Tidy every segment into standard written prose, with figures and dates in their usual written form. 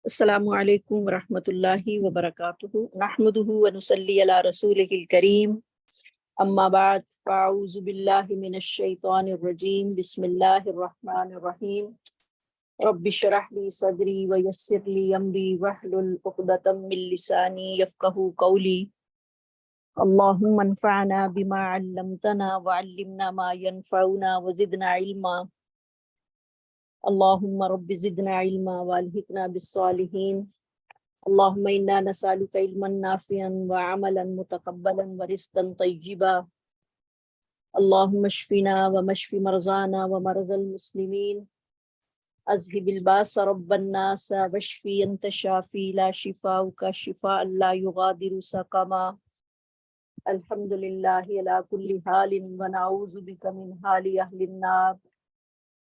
السلام علیکم ورحمۃ اللہ وبرکاتہ نحمده ونصلی علی رسولہ الکریم اما بعد فاعوذ باللہ من الشیطان الرجیم بسم اللہ الرحمن الرحیم رب اشرح لی صدری ویسر لی امری واحلل عقدۃ من لسانی یفقہوا قولی اللہم انفعنا بما علمتنا وعلمنا ما ينفعنا وزدنا علما اللہم رب زدنا علما والحقنا بالصالحین اللہم انا نسألک علما نافعا وعملا متقبلا ورزقا طیبا اللہم اشفنا ومشف مرضانا ومرضى المسلمین اذهب الباس رب الناس واشفی انت شافی لا شفاؤک شفاء لا یغادر سقما الحمد للہ علی کل حال ونعوذ بک من حال اہل النار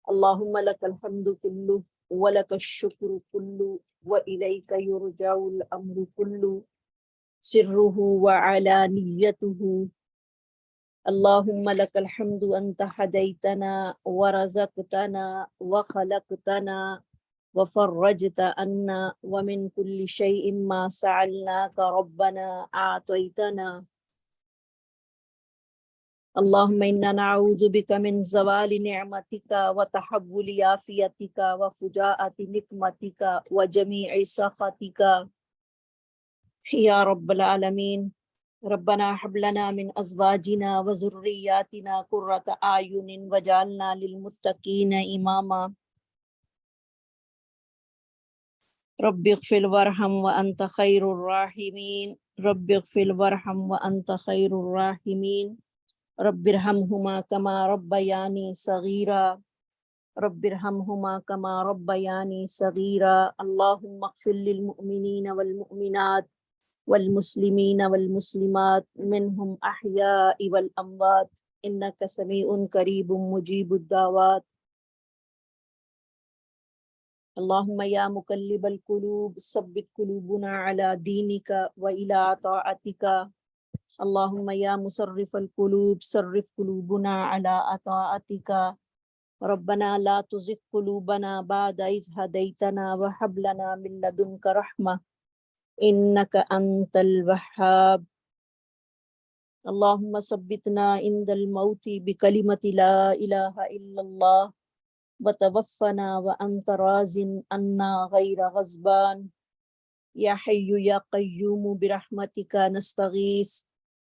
اللہم لک الحمد کلہ ولک الشکر کلہ وإلیک یرجع الامر کلہ سرہ وعلانیتہ اللہم لک الحمد انت ہدیتنا ورزقتنا وخلقتنا وفرجت عنا ومن کل شیء ما سألناک ربنا اعطیتنا اللہم انا نعوذ بک من زوال نعمتک وتحول عافیتک وفجاءۃ نقمتک وجمیع سخطک یا رب العالمین ربنا حب لنا من ازواجنا وذریاتنا قرۃ اعین وجعلنا للمتقین اماما رب اغفر وارحم وانت خیر الراحمین رب اغفر وارحم وانت خیر الراحمین رب ارحمہما کما ربیانی صغیرا رب ارحمہما کما ربیانی صغیرا اللہم اغفر للمؤمنین والمؤمنات والمسلمین والمسلمات منہم احیاء والاموات انک سمیع قریب مجیب الدعوات اللہم یا مقلب القلوب ثبت قلوبنا علی دینک وإلی طاعتک اللہم یا مصرف القلوب صرف قلوبنا علی طاعتک ربنا لا تزغ قلوبنا بعد اذ ہدیتنا وہب لنا من لدنک رحمہ انک انت الوہاب اللہم ثبتنا عند الموت بکلمۃ لا الہ الا اللہ وتوفنا وانت راض عنا غیر غضبان یا حی یا قیوم برحمتک نستغیث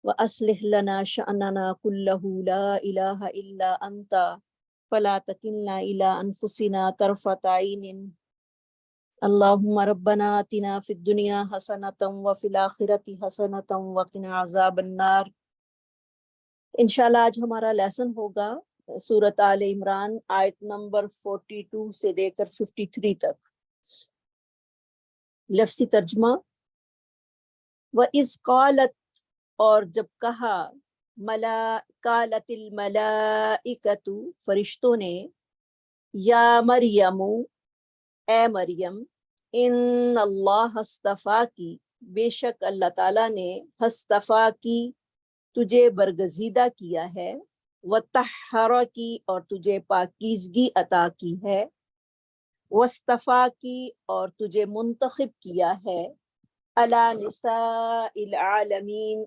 وَأَصْلِحْ لَنَا شَأْنَنَا كُلَّهُ لَا إِلَهَ إِلَّا أَنْتَ فَلَا تَكِلْنَا إِلَىٰ أَنفُسِنَا طَرْفَةَ عَيْنٍ اللہم ربنا آتنا فی الدنیا حسنۃ وفی الآخرۃ حسنۃ وقنا عذاب النار۔ انشاءاللہ آج ہمارا لیسن ہوگا سورۃ آل عمران آیت نمبر 42 سے لے کر 53 تک۔ لفظی ترجمہ: وَإِذْ قَالَتْ، اور جب کہا، قالت الملائکۃ، فرشتوں نے، یا مریم، اے مریم، ان اللہ اصطفاکی، بے شک اللہ تعالیٰ نے، اصطفاکی، تجھے برگزیدہ کیا ہے، وطہرکی، اور تجھے پاکیزگی عطا کی ہے، واصطفاکی، اور تجھے منتخب کیا ہے، علی نساء العالمین،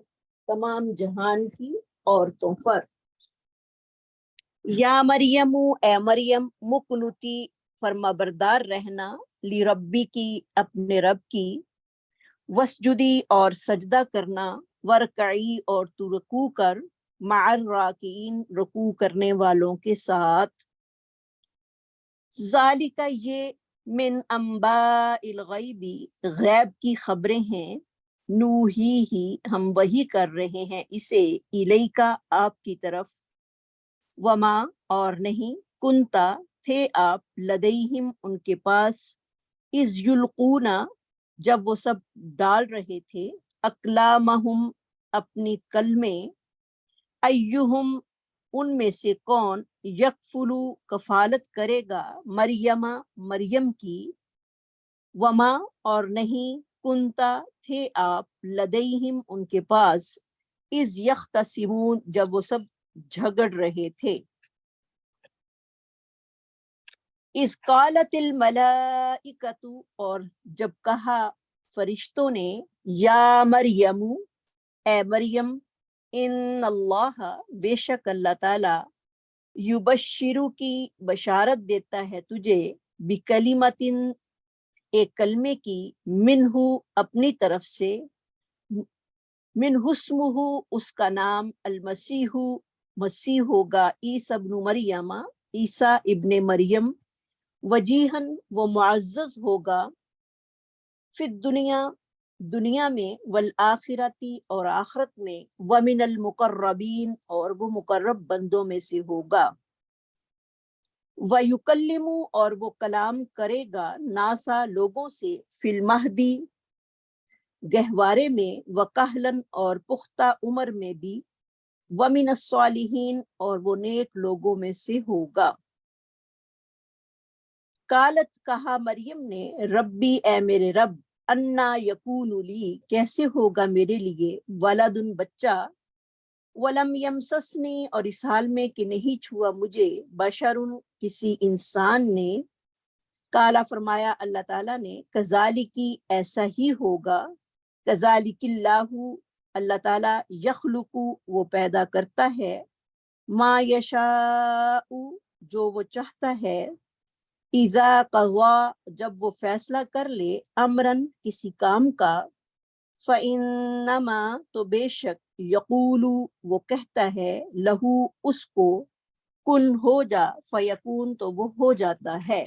تمام جہان کی عورتوں پر۔ یا مریم، اے مریم، مقنوتی، فرما بردار رہنا، لی ربی کی، اپنے رب کی، وسجدی، اور سجدہ کرنا، ورکعی، اور تو رکوع کر، مع الراکعین، رکوع کرنے والوں کے ساتھ۔ ذالک، یہ، من انباء الغیبی، غیب کی خبریں ہیں، نوحی ہی، ہم وحی کر رہے ہیں اسے، الیکا، آپ کی طرف، وما، اور نہیں، کنتا، تھے آپ، لدیہم، ان کے پاس، اذ یلقونا، جب وہ سب ڈال رہے تھے، اقلامہم، اپنی کلمے، ایہم، ان میں سے کون، یکفلو، کفالت کرے گا، مریم کی، وما، اور نہیں، کنتا، تھے آپ، لدیہم، ان کے پاس، اذ یختصمون، جب وہ سب جھگڑ رہے تھے۔ اذ قالت الملائکۃ، اور جب کہا فرشتوں نے، یا مریم، اے مریم، ان اللہ، بے شک اللہ تعالی، یبشرو کی، بشارت دیتا ہے تجھے، بکلمتن، ایک کلمے کی، منہ، اپنی طرف سے، منہ اسمہ، اس کا نام، المسیح، مسیح ہوگا، عیسی ابن مریم، عیسیٰ ابن مریم، وجیہن، وہ معزز ہوگا، فی الدنیا، دنیا میں، والآخرتی، اور آخرت میں، ومن المقربین، اور وہ مقرب بندوں میں سے ہوگا، وَيُكَلِّمُ، اور وہ کلام کرے گا، ناسا، لوگوں سے، فی المہدی، گہوارے میں، وکہلن، اور پختہ عمر میں بھی، ومن الصالحین، اور وہ نیک لوگوں میں سے ہوگا۔ قالت، کہا مریم نے، ربی، اے میرے رب، انا یکون لی، کیسے ہوگا میرے لیے، ولدن، بچہ، ولم یمسسنی، اور اس حال میں کہ نہیں چھوا مجھے، بشرن، کسی انسان نے، کالا، فرمایا اللہ تعالیٰ نے، کذالکی، ایسا ہی ہوگا، کذالک اللہ، اللہ تعالیٰ، یخلق، وہ پیدا کرتا ہے، ما یشاء، جو وہ چاہتا ہے، اذا قضا، جب وہ فیصلہ کر لے، امرن، کسی کام کا، فإنما، تو بے شک، یقول، وہ کہتا ہے، لہو، اس کو، کن، ہو جا، فیکون، تو وہ ہو جاتا ہے،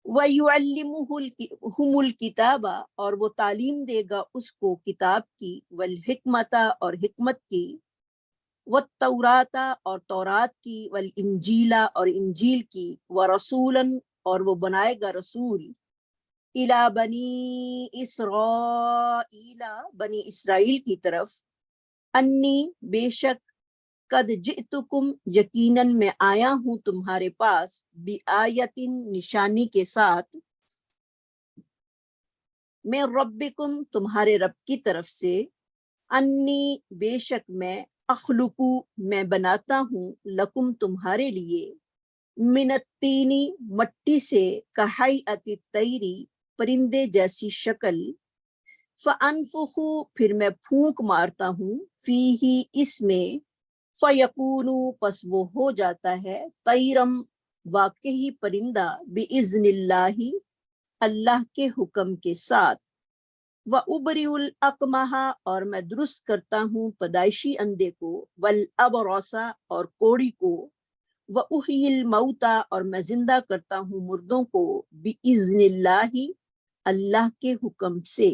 وَيُعَلِّمُهُمُ الْكِتَابَ، اور وہ تعلیم دے گا اس کو کتاب کی، والحکمت، اور حکمت کی، والتورات، اور تورات کی، والانجیل، اور انجیل کی، ورسولاً، اور وہ بنائے گا رسول، الی بنی اسرائیل، بنی اسرائیل کی طرف، انی، بے شک، قد جئتکم، یقیناً میں آیا ہوں تمہارے پاس، بآیتن، نشانی کے ساتھ، میں ربکم، تمہارے رب کی طرف سے، انی، بے شک میں، اخلقو، میں بناتا ہوں، لکم، تمہارے لیے، من الطینی، مٹی سے، کہیئت الطیری، پرندے جیسی شکل، فانفخو، پھر میں پھونک مارتا ہوں، فیہی، اس میں، فیکونو، پس وہ ہو جاتا ہے، طیرم، واقعی پرندہ، باذن اللہ، اللہ کے حکم کے ساتھ، وَأُبْرِئُ الْأَكْمَحَ، اور میں درست کرتا ہوں پیدائشی اندھے کو، وَالْأَبْرَصَ، اور کوڑی کو، وَأُحْيِي الْمَوْتَى، اور میں زندہ کرتا ہوں مردوں کو، بِإِذْنِ اللَّهِ، اللہ کے حکم سے،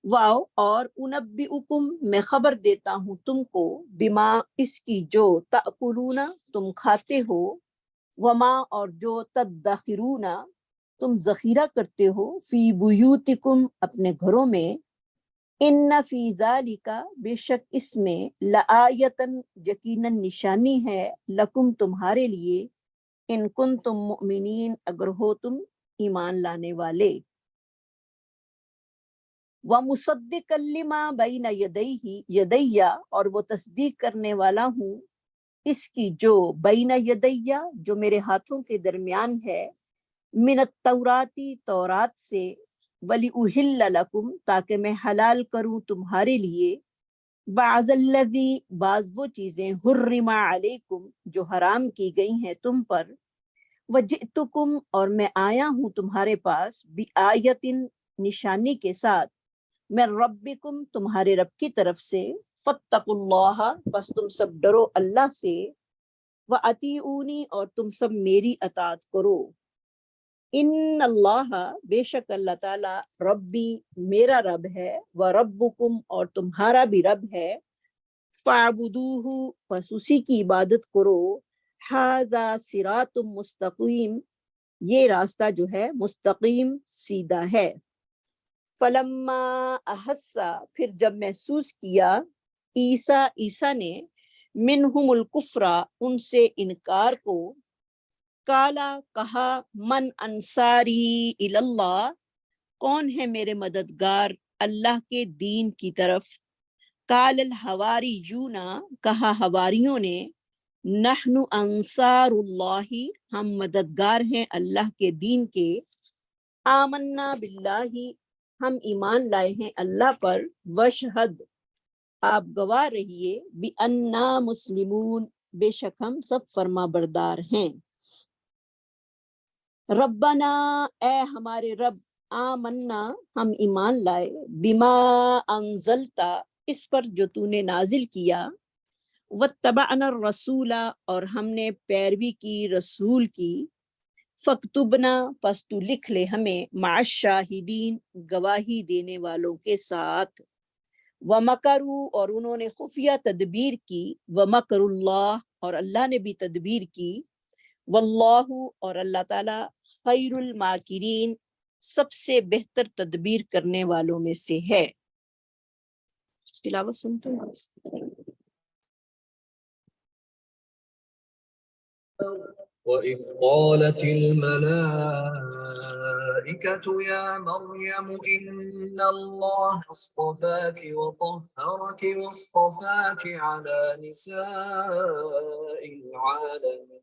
واو، اور انبئکم، میں خبر دیتا ہوں تم کو، بما، اس کی، جو، تأکلون، تم کھاتے ہو، وما، اور جو، تدخرون، تم ذخیرہ کرتے ہو، فی بیوتکم، اپنے گھروں میں، ان فی ذالک، بے شک اس میں، لآیتن، یقیناً نشانی ہے، لکم، تمہارے لیے، ان کنتم مؤمنین، اگر ہو تم ایمان لانے والے، وَمُصَدِّقًا لِمَا بَيْنَ یدیّ، اور وہ تصدیق کرنے والا ہوں اس کی، جو، بین یدیّ، جو میرے ہاتھوں کے درمیان ہے، من التوراتی، تورات سے، وَلِأُحِلَّ لَكُمْ، تاکہ میں حلال کروں تمہارے لیے، بعض الذی، بعض وہ چیزیں، حرم علیکم، جو حرام کی گئی ہیں تم پر، وجئتکم، اور میں آیا ہوں تمہارے پاس، بآیتن، نشانی کے ساتھ، میں ربکم، تمہارے رب کی طرف سے، فاتقوا اللہ، بس تم سب ڈرو اللہ سے، وَأَطِیعُونِی، اور تم سب میری اطاعت کرو، ان اللہ، بے شک اللہ تعالی، ربی، میرا رب ہے، وربکم، اور تمہارا بھی رب ہے، فاعبدوہ، پس اسی کی عبادت کرو، ھذا صراط مستقیم، یہ راستہ جو ہے مستقیم، سیدھا ہے، فلما احس، پھر جب محسوس کیا، عیسیٰ نے، منہم الکفر، ان سے انکار کو، کالا، کہا، من انصاری اللہ، کون ہے میرے مددگار اللہ کے دین کی طرف، کال الحواریون، کہا حواریوں نے، نحن انصار اللہ، ہم مددگار ہیں اللہ کے دین کے، آمنا باللہ، ہم ایمان لائے ہیں اللہ پر، وشہد، آپ گواہ رہیے، بِأَنَّا مسلمون، بے شک ہم سب فرما بردار ہیں۔ ربنا، اے ہمارے رب، آمنا، ہم ایمان لائے، بما انزلتا، اس پر جو تو نے نازل کیا، واتبعنا الرسول، اور ہم نے پیروی کی رسول کی، فاکتبنا، پس تو لکھ لے ہمیں، مع الشاہدین، گواہی دینے والوں کے ساتھ، ومکروا، اور انہوں نے خفیہ تدبیر کی، ومکر اللہ، اور اللہ نے بھی تدبیر کی، واللہ، اور اللہ تعالیٰ، خیر الماکرین، سب سے بہتر تدبیر کرنے والوں میں سے ہے۔ تلاوت سنتے ہیں۔ وَإِذْ قَالَتِ الْمَلَائِكَةُ يَا مَرْيَمُ إِنَّ اللَّهَ اصْطَفَاكِ وَطَهَّرَكِ وَاصْطَفَاكِ عَلَى نِسَاءِ الْعَالَمِينَ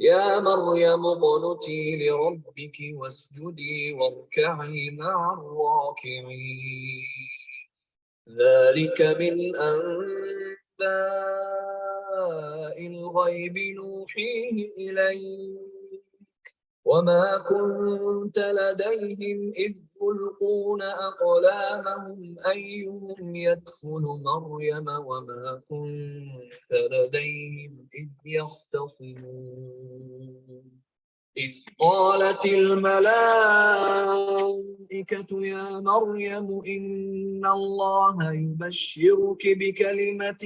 يَا مَرْيَمُ اقْنُتِي لِرَبِّكِ وَاسْجُدِي وَارْكَعِي مَعَ الرَّاكِعِينَ ذَلِكَ مِنْ أَنْبَاءِ الْغَيْبِ نُوحِيهِ إِلَيْكَ وَمَا كُنْتَ لَدَيْهِمْ إِذْ يُلْقُونَ أَقْلَامَهُمْ أَيُّهُمْ يَكْفُلُ مَرْيَمَ وَمَا كُنْتَ لَدَيْهِمْ إِذْ يَخْتَصِمُونَ إذ قالت الملائكة يا مريم إن الله يبشرك بكلمة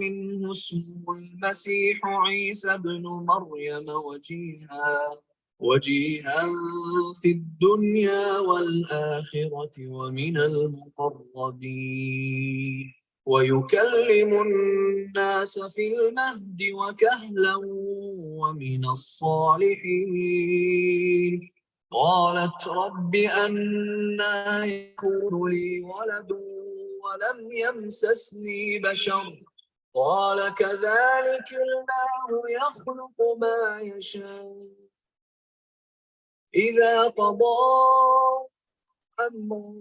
منه اسمه المسيح عيسى ابن مريم وجيها في الدنيا والآخرة ومن المقربين ويكلم الناس في المهد وكهلا ومن الصالحين قالت رب أنى يكون لي ولد ولم يمسسني بشر قال كذلك الله يخلق ما يشاء إذا قضى أمرا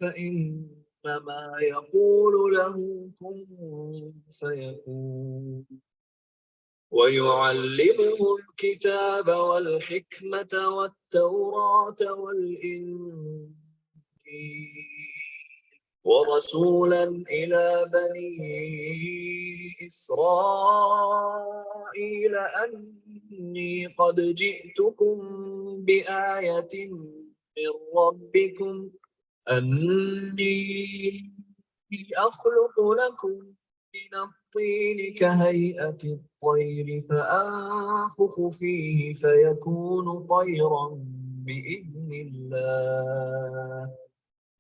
فإنما يقول له كن فيكون ويعلمه الكتاب والحكمة والتوراة والإنجيل ورسولا إلى بني إسرائيل أني قد جئتكم بآية من ربكم أني أخلق لكم من الطين كهيئة الطير فأنفخ فيه فيكون طيرا بإذن الله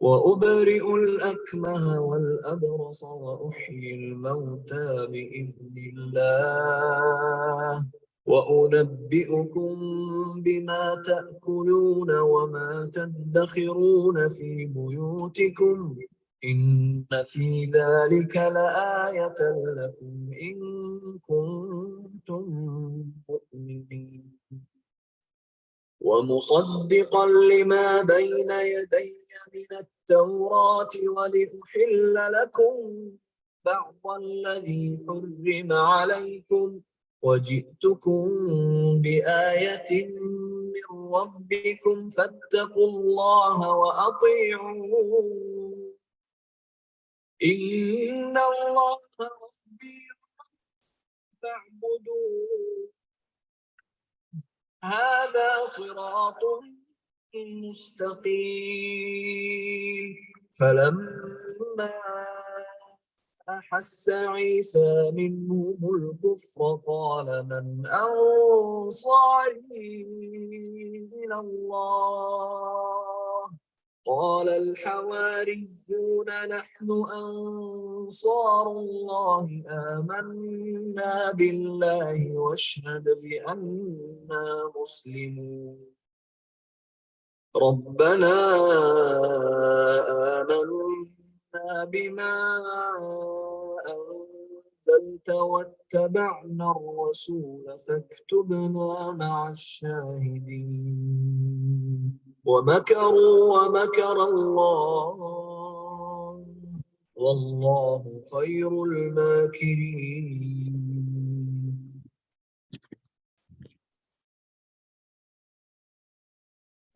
وأبرئ الأكمه والأبرص وأحيي الموتى بإذن الله وأنبئكم بما تأكلون وما تدخرون في بيوتكم إن في ذلك لآية لكم إن كنتم مؤمنين ومصدقا لما بين يدي من التوراة ولأحل لكم بعض الذي حرم عليكم وجئتكم بآية من ربكم فاتقوا الله وأطيعون إن الله ربي فاعبدوه هذا صراط مستقيم فلما أحس عيسى منهم الكفر قال من أنصاري إلى الله قال الحواريون نحن أنصار الله آمنا بالله واشهد بأننا مسلمون ربنا آمنا بما أنزلت أرسلت واتبعنا الرسول فاكتبنا مع الشاهدين ومكروا ومكر الله والله خير الماكرين.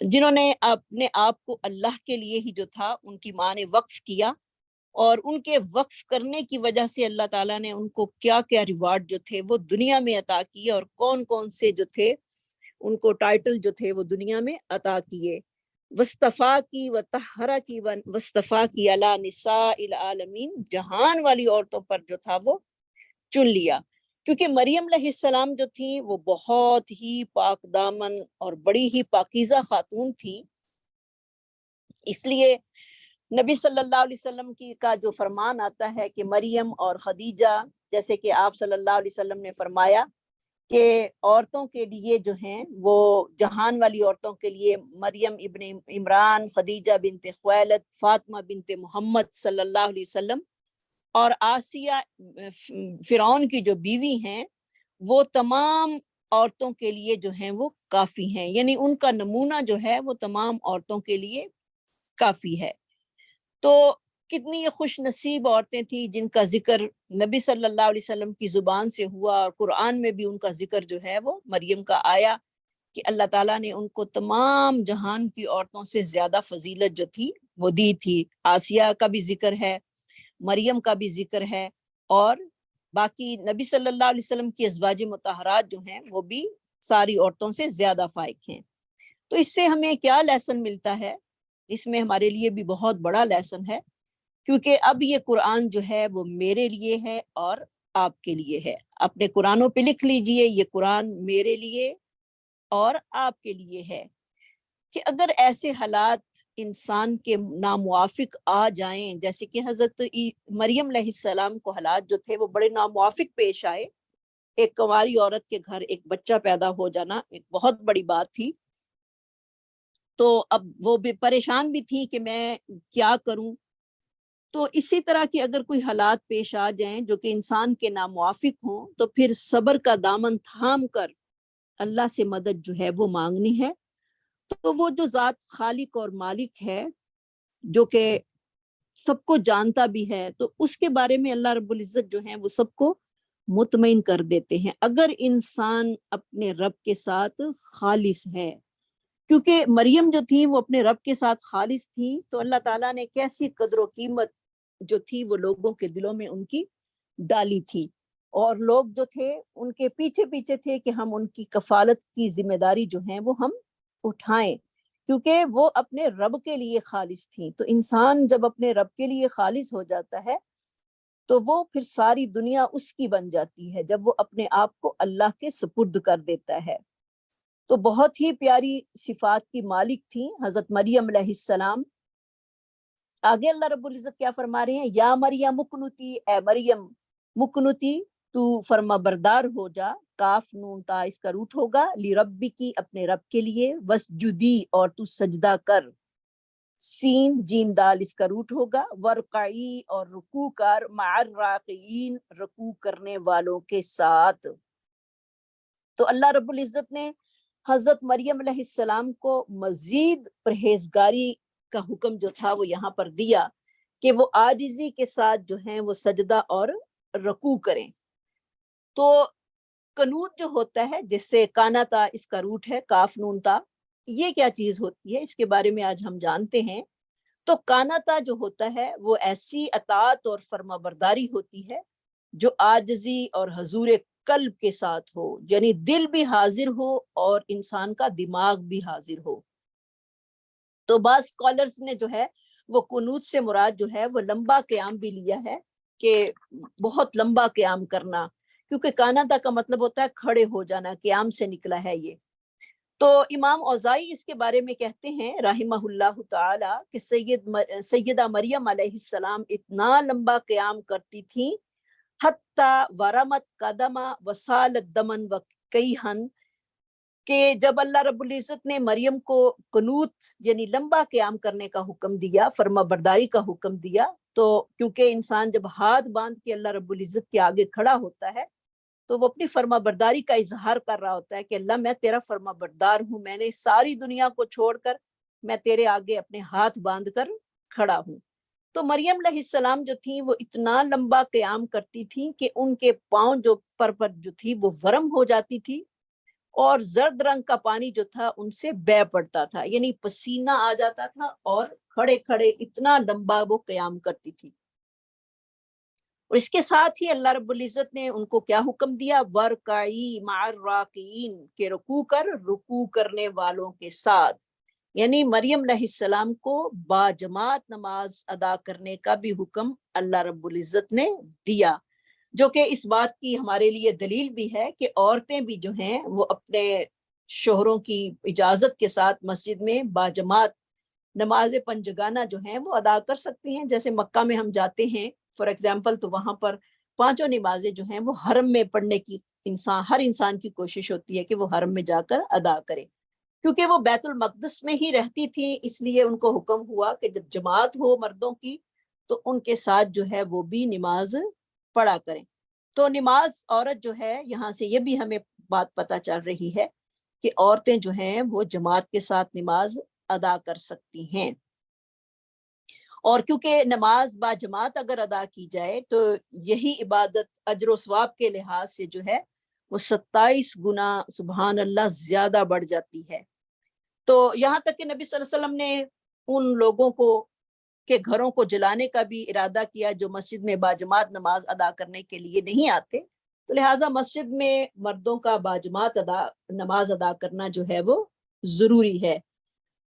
جنہوں نے اپنے آپ کو اللہ کے لیے ہی جو تھا ان کی ماں نے وقف کیا، اور ان کے وقف کرنے کی وجہ سے اللہ تعالیٰ نے ان کو کیا کیا ریوارڈ جو تھے وہ دنیا میں عطا کیے، اور کون کون سے جو تھے ان کو ٹائٹل جو تھے وہ دنیا میں عطا کیے۔ وصطفیٰ کی وطہرہ کی وصطفیٰ کی علی نساء العالمین، جہان والی عورتوں پر جو تھا وہ چن لیا، کیونکہ مریم علیہ السلام جو تھی وہ بہت ہی پاک دامن اور بڑی ہی پاکیزہ خاتون تھی۔ اس لیے نبی صلی اللہ علیہ وسلم کا جو فرمان آتا ہے کہ مریم اور خدیجہ، جیسے کہ آپ صلی اللہ علیہ وسلم نے فرمایا کہ عورتوں کے لیے جو ہیں وہ جہان والی عورتوں کے لیے مریم ابن عمران، خدیجہ بنت خویلد، فاطمہ بنت محمد صلی اللہ علیہ وسلم اور آسیہ فرعون کی جو بیوی ہیں، وہ تمام عورتوں کے لیے جو ہیں وہ کافی ہیں، یعنی ان کا نمونہ جو ہے وہ تمام عورتوں کے لیے کافی ہے۔ تو کتنی یہ خوش نصیب عورتیں تھیں جن کا ذکر نبی صلی اللہ علیہ وسلم کی زبان سے ہوا، اور قرآن میں بھی ان کا ذکر جو ہے وہ مریم کا آیا کہ اللہ تعالیٰ نے ان کو تمام جہان کی عورتوں سے زیادہ فضیلت جو تھی وہ دی تھی۔ آسیہ کا بھی ذکر ہے، مریم کا بھی ذکر ہے، اور باقی نبی صلی اللہ علیہ وسلم کی ازواج مطہرات جو ہیں وہ بھی ساری عورتوں سے زیادہ فائق ہیں۔ تو اس سے ہمیں کیا لیسن ملتا ہے؟ اس میں ہمارے لیے بھی بہت بڑا لیسن ہے، کیونکہ اب یہ قرآن جو ہے وہ میرے لیے ہے اور آپ کے لیے ہے۔ اپنے قرآنوں پہ لکھ لیجئے، یہ قرآن میرے لیے اور آپ کے لیے ہے، کہ اگر ایسے حالات انسان کے ناموافق آ جائیں، جیسے کہ حضرت مریم علیہ السلام کو حالات جو تھے وہ بڑے ناموافق پیش آئے، ایک کنواری عورت کے گھر ایک بچہ پیدا ہو جانا ایک بہت بڑی بات تھی، تو اب وہ بھی پریشان بھی تھی کہ میں کیا کروں۔ تو اسی طرح کی اگر کوئی حالات پیش آ جائیں جو کہ انسان کے ناموافق ہوں، تو پھر صبر کا دامن تھام کر اللہ سے مدد جو ہے وہ مانگنی ہے۔ تو وہ جو ذات خالق اور مالک ہے، جو کہ سب کو جانتا بھی ہے، تو اس کے بارے میں اللہ رب العزت جو ہیں وہ سب کو مطمئن کر دیتے ہیں اگر انسان اپنے رب کے ساتھ خالص ہے۔ کیونکہ مریم جو تھی وہ اپنے رب کے ساتھ خالص تھی، تو اللہ تعالیٰ نے کیسی قدر و قیمت جو تھی وہ لوگوں کے دلوں میں ان کی ڈالی تھی، اور لوگ جو تھے ان کے پیچھے پیچھے تھے کہ ہم ان کی کفالت کی ذمہ داری جو ہیں وہ ہم اٹھائیں، کیونکہ وہ اپنے رب کے لیے خالص تھیں۔ تو انسان جب اپنے رب کے لیے خالص ہو جاتا ہے تو وہ پھر ساری دنیا اس کی بن جاتی ہے، جب وہ اپنے آپ کو اللہ کے سپرد کر دیتا ہے۔ تو بہت ہی پیاری صفات کی مالک تھیں حضرت مریم علیہ السلام۔ آگے اللہ رب العزت کیا فرما رہے ہیں؟ یا مریم مکنتی، اے مریم مکنتی، تو فرما بردار ہو جا، کاف نون تا اس کا روٹ ہوگا، لی ربی کی، اپنے رب کے لیے، وسجدی، اور تو سجدہ کر، سین جیم دال اس کا روٹ ہوگا، ورقعی، اور رکوع کر، مع الراقعین، رکوع کرنے والوں کے ساتھ۔ تو اللہ رب العزت نے حضرت مریم علیہ السلام کو مزید پرہیزگاری کا حکم جو تھا وہ یہاں پر دیا کہ وہ عاجزی کے ساتھ جو ہیں وہ سجدہ اور رکوع کریں۔ تو قنوت جو ہوتا ہے، جس سے کانا تا اس کا روٹ ہے، کاف نون تا، یہ کیا چیز ہوتی ہے اس کے بارے میں آج ہم جانتے ہیں۔ تو کانا تا جو ہوتا ہے وہ ایسی اطاعت اور فرما برداری ہوتی ہے جو عاجزی اور حضور قلب کے ساتھ ہو، یعنی دل بھی حاضر ہو اور انسان کا دماغ بھی حاضر ہو۔ تو بعض اسکالرز نے جو ہے وہ قنوت سے مراد جو ہے وہ لمبا قیام بھی لیا ہے، کہ بہت لمبا قیام کرنا، کیونکہ کاناتا کا مطلب ہوتا ہے کھڑے ہو جانا، قیام سے نکلا ہے یہ۔ تو امام اوزائی اس کے بارے میں کہتے ہیں رحمہ اللہ تعالی کہ سیدہ مریم علیہ السلام اتنا لمبا قیام کرتی تھیں، حتی ورمت قدمہ وسالت دمن وکیہن، کہ جب اللہ رب العزت نے مریم کو قنوت یعنی لمبا قیام کرنے کا حکم دیا، فرما برداری کا حکم دیا، تو کیونکہ انسان جب ہاتھ باندھ کے اللہ رب العزت کے آگے کھڑا ہوتا ہے تو وہ اپنی فرما برداری کا اظہار کر رہا ہوتا ہے کہ اللہ میں تیرا فرما بردار ہوں، میں نے ساری دنیا کو چھوڑ کر میں تیرے آگے اپنے ہاتھ باندھ کر کھڑا ہوں۔ تو مریم علیہ السلام جو تھیں وہ اتنا لمبا قیام کرتی تھیں کہ ان کے پاؤں جو پر جو تھی وہ ورم ہو جاتی تھی، اور زرد رنگ کا پانی جو تھا ان سے بہ پڑتا تھا، یعنی پسینہ آ جاتا تھا اور کھڑے کھڑے اتنا لمبا وہ قیام کرتی تھی۔ اور اس کے ساتھ ہی اللہ رب العزت نے ان کو کیا حکم دیا، ورکعی مع الراکعین، کہ رکوع کر رکوع کرنے والوں کے ساتھ، یعنی مریم علیہ السلام کو باجماعت نماز ادا کرنے کا بھی حکم اللہ رب العزت نے دیا، جو کہ اس بات کی ہمارے لیے دلیل بھی ہے کہ عورتیں بھی جو ہیں وہ اپنے شوہروں کی اجازت کے ساتھ مسجد میں باجماعت نماز پنجگانہ جو ہیں وہ ادا کر سکتی ہیں۔ جیسے مکہ میں ہم جاتے ہیں فار ایگزامپل، تو وہاں پر پانچوں نمازیں جو ہیں وہ حرم میں پڑھنے کی ہر انسان کی کوشش ہوتی ہے کہ وہ حرم میں جا کر ادا کرے، کیونکہ وہ بیت المقدس میں ہی رہتی تھی، اس لیے ان کو حکم ہوا کہ جب جماعت ہو مردوں کی تو ان کے ساتھ جو ہے وہ بھی نماز پڑھا کریں۔ تو نماز عورت جو ہے، یہاں سے یہ بھی ہمیں بات پتہ چل رہی ہے کہ عورتیں جو ہیں وہ جماعت کے ساتھ نماز ادا کر سکتی ہیں، اور کیونکہ نماز با جماعت اگر ادا کی جائے تو یہی عبادت اجر و ثواب کے لحاظ سے جو ہے وہ 27 گنا سبحان اللہ زیادہ بڑھ جاتی ہے۔ تو یہاں تک کہ نبی صلی اللہ علیہ وسلم نے ان لوگوں کو کے گھروں کو جلانے کا بھی ارادہ کیا جو مسجد میں باجماعت نماز ادا کرنے کے لیے نہیں آتے، تو لہٰذا مسجد میں مردوں کا باجماعت نماز ادا کرنا جو ہے وہ ضروری ہے۔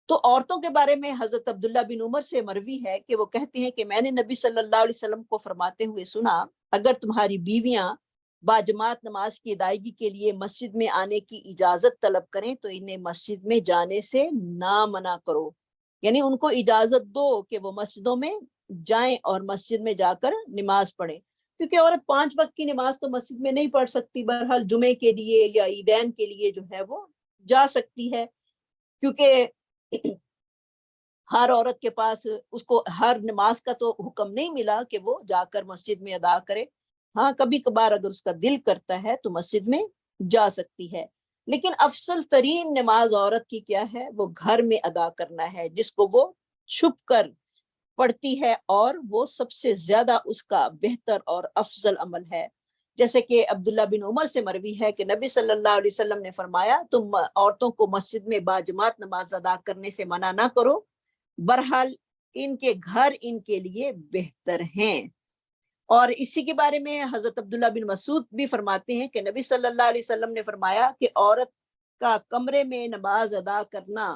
تو عورتوں کے بارے میں حضرت عبداللہ بن عمر سے مروی ہے کہ وہ کہتے ہیں کہ میں نے نبی صلی اللہ علیہ وسلم کو فرماتے ہوئے سنا، اگر تمہاری بیویاں باجماعت نماز کی ادائیگی کے لیے مسجد میں آنے کی اجازت طلب کریں تو انہیں مسجد میں جانے سے نہ منع کرو، یعنی ان کو اجازت دو کہ وہ مسجدوں میں جائیں اور مسجد میں جا کر نماز پڑھیں، کیونکہ عورت 5 وقت کی نماز تو مسجد میں نہیں پڑھ سکتی، بہرحال جمعے کے لیے یا عیدین کے لیے جو ہے وہ جا سکتی ہے، کیونکہ ہر عورت کے پاس اس کو ہر نماز کا تو حکم نہیں ملا کہ وہ جا کر مسجد میں ادا کرے، ہاں کبھی کبھار اگر اس کا دل کرتا ہے تو مسجد میں جا سکتی ہے، لیکن افضل ترین نماز عورت کی کیا ہے، وہ گھر میں ادا کرنا ہے، جس کو وہ چھپ کر پڑھتی ہے، اور وہ سب سے زیادہ اس کا بہتر اور افضل عمل ہے۔ جیسے کہ عبداللہ بن عمر سے مروی ہے کہ نبی صلی اللہ علیہ وسلم نے فرمایا، تم عورتوں کو مسجد میں باجماعت نماز ادا کرنے سے منع نہ کرو، بہرحال ان کے گھر ان کے لیے بہتر ہیں۔ اور اسی کے بارے میں حضرت عبداللہ بن مسعود بھی فرماتے ہیں کہ نبی صلی اللہ علیہ وسلم نے فرمایا کہ عورت کا کمرے میں نماز ادا کرنا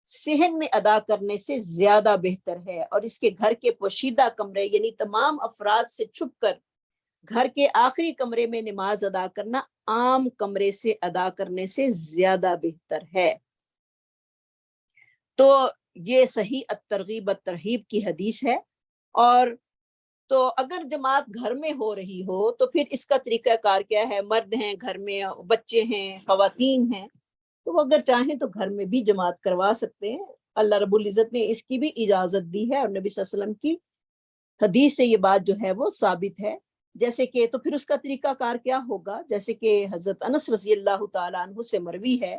صحن میں ادا کرنے سے زیادہ بہتر ہے، اور اس کے گھر کے پوشیدہ کمرے یعنی تمام افراد سے چھپ کر گھر کے آخری کمرے میں نماز ادا کرنا عام کمرے سے ادا کرنے سے زیادہ بہتر ہے۔ تو یہ صحیح الترغیب الترہیب کی حدیث ہے، اور تو اگر جماعت گھر میں ہو رہی ہو تو پھر اس کا طریقہ کار کیا ہے، مرد ہیں گھر میں، بچے ہیں، خواتین ہیں، تو وہ اگر چاہیں تو گھر میں بھی جماعت کروا سکتے ہیں، اللہ رب العزت نے اس کی بھی اجازت دی ہے، اور نبی صلی اللہ علیہ وسلم کی حدیث سے یہ بات جو ہے وہ ثابت ہے۔ جیسے کہ تو پھر اس کا طریقہ کار کیا ہوگا، جیسے کہ حضرت انس رضی اللہ تعالیٰ عنہ سے مروی ہے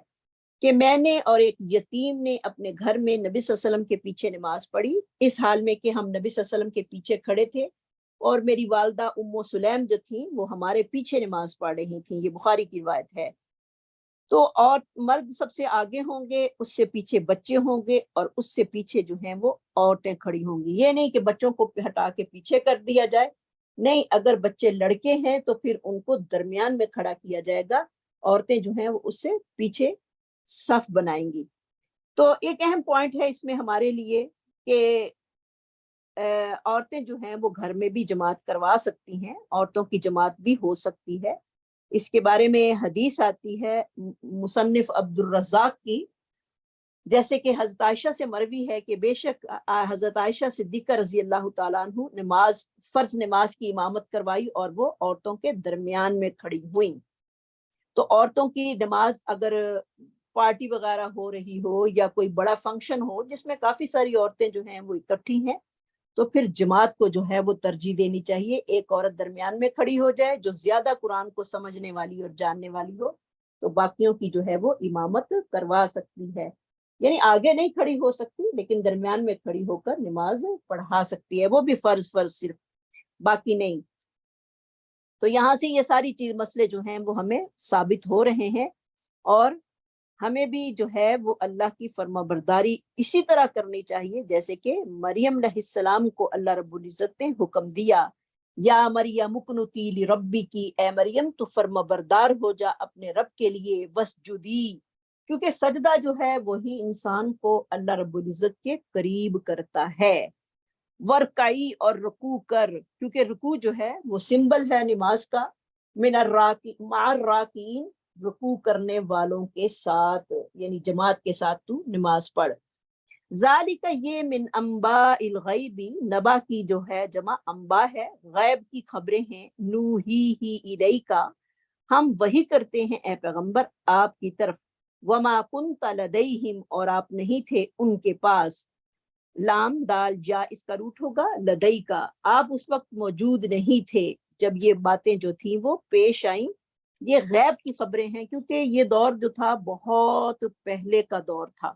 کہ میں نے اور ایک یتیم نے اپنے گھر میں نبی صلی اللہ علیہ وسلم کے پیچھے نماز پڑھی، اس حال میں کہ ہم نبی صلی اللہ علیہ وسلم کے پیچھے کھڑے تھے، اور میری والدہ ام سلیم جو تھیں وہ ہمارے پیچھے نماز پڑھ رہی تھیں، یہ بخاری کی روایت ہے۔ تو اور مرد سب سے آگے ہوں گے، اس سے پیچھے بچے ہوں گے، اور اس سے پیچھے جو ہیں وہ عورتیں کھڑی ہوں گی۔ یہ نہیں کہ بچوں کو ہٹا کے پیچھے کر دیا جائے، نہیں، اگر بچے لڑکے ہیں تو پھر ان کو درمیان میں کھڑا کیا جائے گا، عورتیں جو ہیں وہ اس سے پیچھے صف بنائیں گی۔ تو ایک اہم پوائنٹ ہے اس میں ہمارے لیے کہ عورتیں جو ہیں وہ گھر میں بھی جماعت کروا سکتی ہیں، عورتوں کی جماعت بھی ہو سکتی ہے۔ اس کے بارے میں حدیث آتی ہے مصنف عبد الرزاق کی، جیسے کہ حضرت عائشہ سے مروی ہے کہ بے شک حضرت عائشہ صدیقہ رضی اللہ تعالیٰ عنہ فرض نماز کی امامت کروائی، اور وہ عورتوں کے درمیان میں کھڑی ہوئیں۔ تو عورتوں کی نماز اگر پارٹی وغیرہ ہو رہی ہو یا کوئی بڑا فنکشن ہو جس میں کافی ساری عورتیں جو ہیں وہ اکٹھی ہیں، تو پھر جماعت کو جو ہے وہ ترجیح دینی چاہیے، ایک عورت درمیان میں کھڑی ہو جائے جو زیادہ قرآن کو سمجھنے والی اور جاننے والی ہو، تو باقیوں کی جو ہے وہ امامت کروا سکتی ہے، یعنی آگے نہیں کھڑی ہو سکتی لیکن درمیان میں کھڑی ہو کر نماز پڑھا سکتی ہے، وہ بھی فرض صرف، باقی نہیں۔ تو یہاں سے یہ ساری مسئلے جو ہیں وہ ہمیں ثابت ہو رہے ہیں اور ہمیں بھی جو ہے وہ اللہ کی فرما برداری اسی طرح کرنی چاہیے جیسے کہ مریم علیہ السلام کو اللہ رب العزت نے حکم دیا، یا مریم اقنتی لربی کی، اے مریم تو فرما بردار ہو جا اپنے رب کے لیے، وسجدی، کیونکہ سجدہ جو ہے وہی انسان کو اللہ رب العزت کے قریب کرتا ہے، ورکعی اور رکوع کر، کیونکہ رکوع جو ہے وہ سمبل ہے نماز کا، من مع الراکعین، رکوع کرنے والوں کے ساتھ، یعنی جماعت کے ساتھ تو نماز پڑھ۔ ذالک، یہ من انباء الغیبی، نبا کی جو ہے جمع انباء ہے، غیب کی خبریں ہیں، نوحیہ الیکا، ہم وہی کرتے ہیں اے پیغمبر آپ کی طرف، وما کنت لدیہم، اور آپ نہیں تھے ان کے پاس، لام دال جا اس کا روٹ ہوگا لدئی کا، آپ اس وقت موجود نہیں تھے جب یہ باتیں جو تھیں وہ پیش آئیں۔ یہ غیب کی خبریں ہیں کیونکہ یہ دور جو تھا بہت پہلے کا دور تھا،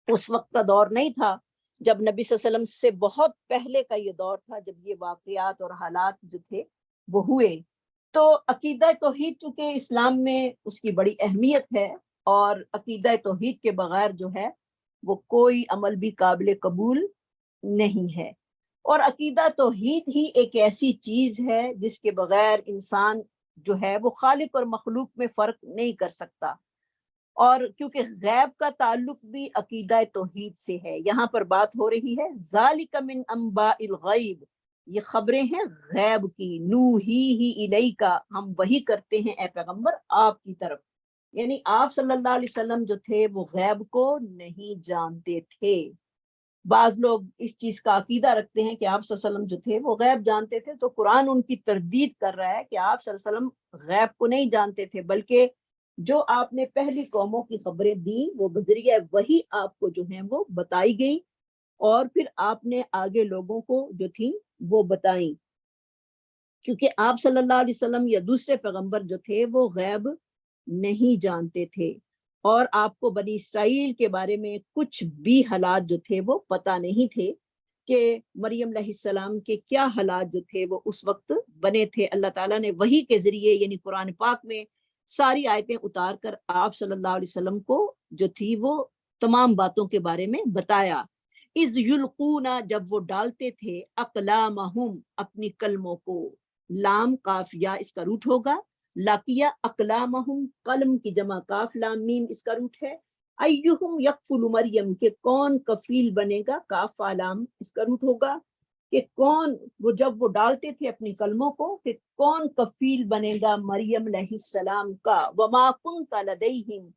اس وقت کا دور نہیں تھا جب نبی صلی اللہ علیہ وسلم سے بہت پہلے کا یہ دور تھا جب یہ واقعات اور حالات جو تھے وہ ہوئے۔ تو عقیدہ توحید چونکہ اسلام میں اس کی بڑی اہمیت ہے، اور عقیدہ توحید کے بغیر جو ہے وہ کوئی عمل بھی قابل قبول نہیں ہے، اور عقیدہ توحید ہی ایک ایسی چیز ہے جس کے بغیر انسان جو ہے وہ خالق اور مخلوق میں فرق نہیں کر سکتا، اور کیونکہ غیب کا تعلق بھی عقیدہ توحید سے ہے۔ یہاں پر بات ہو رہی ہے ذالک من انباء الغیب، یہ خبریں ہیں غیب کی، نوحیہ الیکا، ہم وہی کرتے ہیں اے پیغمبر آپ کی طرف، یعنی آپ صلی اللہ علیہ وسلم جو تھے وہ غیب کو نہیں جانتے تھے۔ بعض لوگ اس چیز کا عقیدہ رکھتے ہیں کہ آپ صلی اللہ علیہ وسلم جو تھے وہ غیب جانتے تھے، تو قرآن ان کی تردید کر رہا ہے کہ آپ صلی اللہ علیہ وسلم غیب کو نہیں جانتے تھے، بلکہ جو آپ نے پہلی قوموں کی خبریں دیں وہ بذریعہ وہی آپ کو جو ہیں وہ بتائی گئی، اور پھر آپ نے آگے لوگوں کو جو تھیں وہ بتائیں، کیونکہ آپ صلی اللہ علیہ وسلم یا دوسرے پیغمبر جو تھے وہ غیب نہیں جانتے تھے، اور آپ کو بنی اسرائیل کے بارے میں کچھ بھی حالات جو تھے وہ پتہ نہیں تھے کہ مریم علیہ السلام کے کیا حالات جو تھے وہ اس وقت بنے تھے۔ اللہ تعالیٰ نے وحی کے ذریعے یعنی قرآن پاک میں ساری آیتیں اتار کر آپ صلی اللہ علیہ وسلم کو جو تھی وہ تمام باتوں کے بارے میں بتایا۔ اذ یلقون، جب وہ ڈالتے تھے، اقلامہم، اپنی کلموں کو، لام کاف یا اس کا روٹ ہوگا، لاکیہ اقلامہم، قلم کی جمع کاف لام میم اس کا روٹ ہے، ایہم یکفل مریم، کہ کون کفیل بنے گا، کاف لام اس کا روٹ ہوگا، کہ کون، وہ جب وہ ڈالتے تھے اپنی کلموں کو کہ کون کفیل بنے گا مریم علیہ السلام کا، وما کنت لدیہم،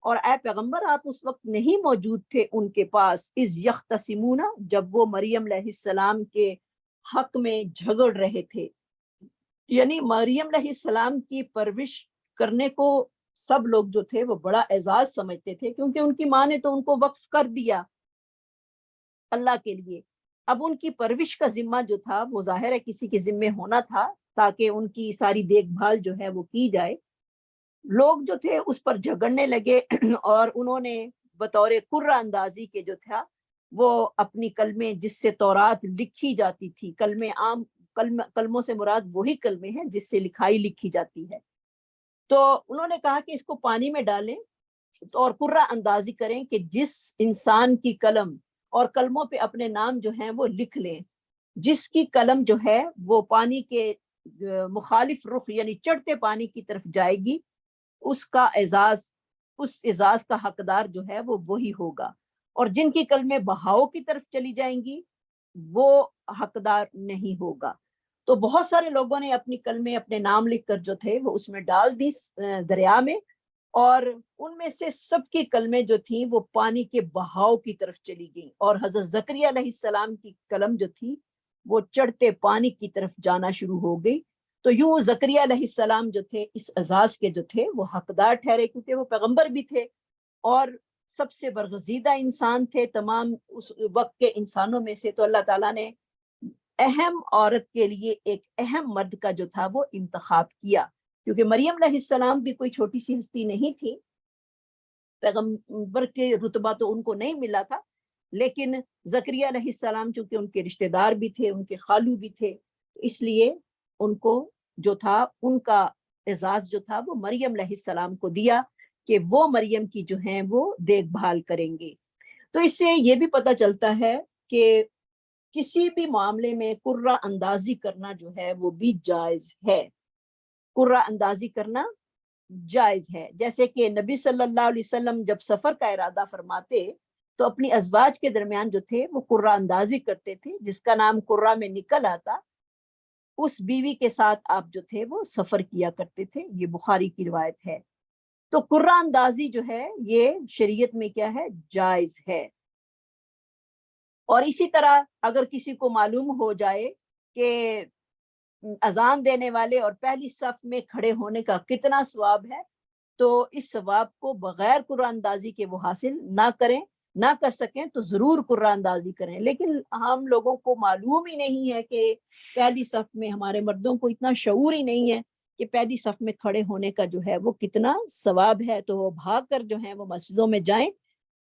اور اے پیغمبر آپ اس وقت نہیں موجود تھے ان کے پاس، اذ یختصمون، جب وہ مریم علیہ السلام کے حق میں جھگڑ رہے تھے، یعنی مریم علیہ السلام کی پرورش کرنے کو سب لوگ جو تھے وہ بڑا اعزاز سمجھتے تھے، کیونکہ ان کی ماں نے تو ان کو وقف کر دیا اللہ کے لیے۔ اب ان کی پرورش کا ذمہ جو تھا وہ ظاہر ہے کسی کے ذمے ہونا تھا تاکہ ان کی ساری دیکھ بھال جو ہے وہ کی جائے۔ لوگ جو تھے اس پر جھگڑنے لگے اور انہوں نے بطور قرہ اندازی کے جو تھا وہ اپنی کلمیں، جس سے تورات لکھی جاتی تھی، کلمیں عام کلموں سے مراد وہی کلمے ہیں جس سے لکھائی لکھی جاتی ہے، تو انہوں نے کہا کہ اس کو پانی میں ڈالیں اور قرہ اندازی کریں کہ جس انسان کی قلم اور کلموں پہ اپنے نام جو ہیں وہ لکھ لیں، جس کی قلم جو ہے وہ پانی کے مخالف رخ یعنی چڑھتے پانی کی طرف جائے گی، اس کا اعزاز، اس اعزاز کا حقدار جو ہے وہ وہی ہوگا، اور جن کی کلمیں بہاؤ کی طرف چلی جائیں گی وہ حقدار نہیں ہوگا۔ تو بہت سارے لوگوں نے اپنی کلمیں اپنے نام لکھ کر جو تھے وہ اس میں ڈال دی دریا میں، اور ان میں سے سب کی کلمیں جو تھیں وہ پانی کے بہاؤ کی طرف چلی گئیں، اور حضرت زکریا علیہ السلام کی قلم جو تھی وہ چڑھتے پانی کی طرف جانا شروع ہو گئی۔ تو یوں زکریا علیہ السلام جو تھے اس اعزاز کے جو تھے وہ حقدار ٹھہرے، کیونکہ وہ پیغمبر بھی تھے اور سب سے برگزیدہ انسان تھے تمام اس وقت کے انسانوں میں سے، تو اللہ تعالیٰ نے اہم عورت کے لیے ایک اہم مرد کا جو تھا وہ انتخاب کیا، کیونکہ مریم علیہ السلام بھی کوئی چھوٹی سی ہستی نہیں تھی، پیغمبر کے رتبہ تو ان کو نہیں ملا تھا، لیکن زکریا علیہ السلام چونکہ ان کے رشتہ دار بھی تھے، ان کے خالو بھی تھے، اس لیے ان کو جو تھا ان کا اعزاز جو تھا وہ مریم علیہ السلام کو دیا کہ وہ مریم کی جو ہیں وہ دیکھ بھال کریں گے۔ تو اس سے یہ بھی پتہ چلتا ہے کہ کسی بھی معاملے میں قرہ اندازی کرنا جو ہے وہ بھی جائز ہے، قرہ اندازی کرنا جائز ہے۔ جیسے کہ نبی صلی اللہ علیہ وسلم جب سفر کا ارادہ فرماتے تو اپنی ازواج کے درمیان جو تھے وہ قرہ اندازی کرتے تھے، جس کا نام قرہ میں نکل آتا، اس بیوی کے ساتھ آپ جو تھے وہ سفر کیا کرتے تھے۔ یہ بخاری کی روایت ہے۔ تو قرہ اندازی جو ہے یہ شریعت میں کیا ہے؟ جائز ہے۔ اور اسی طرح اگر کسی کو معلوم ہو جائے کہ اذان دینے والے اور پہلی صف میں کھڑے ہونے کا کتنا ثواب ہے، تو اس ثواب کو بغیر قرہ اندازی کے وہ حاصل نہ کریں، نہ کر سکیں تو ضرور قرہ اندازی کریں۔ لیکن ہم لوگوں کو معلوم ہی نہیں ہے کہ پہلی صف میں، ہمارے مردوں کو اتنا شعور ہی نہیں ہے کہ پہلی صف میں کھڑے ہونے کا جو ہے وہ کتنا ثواب ہے، تو وہ بھاگ کر جو ہے وہ مسجدوں میں جائیں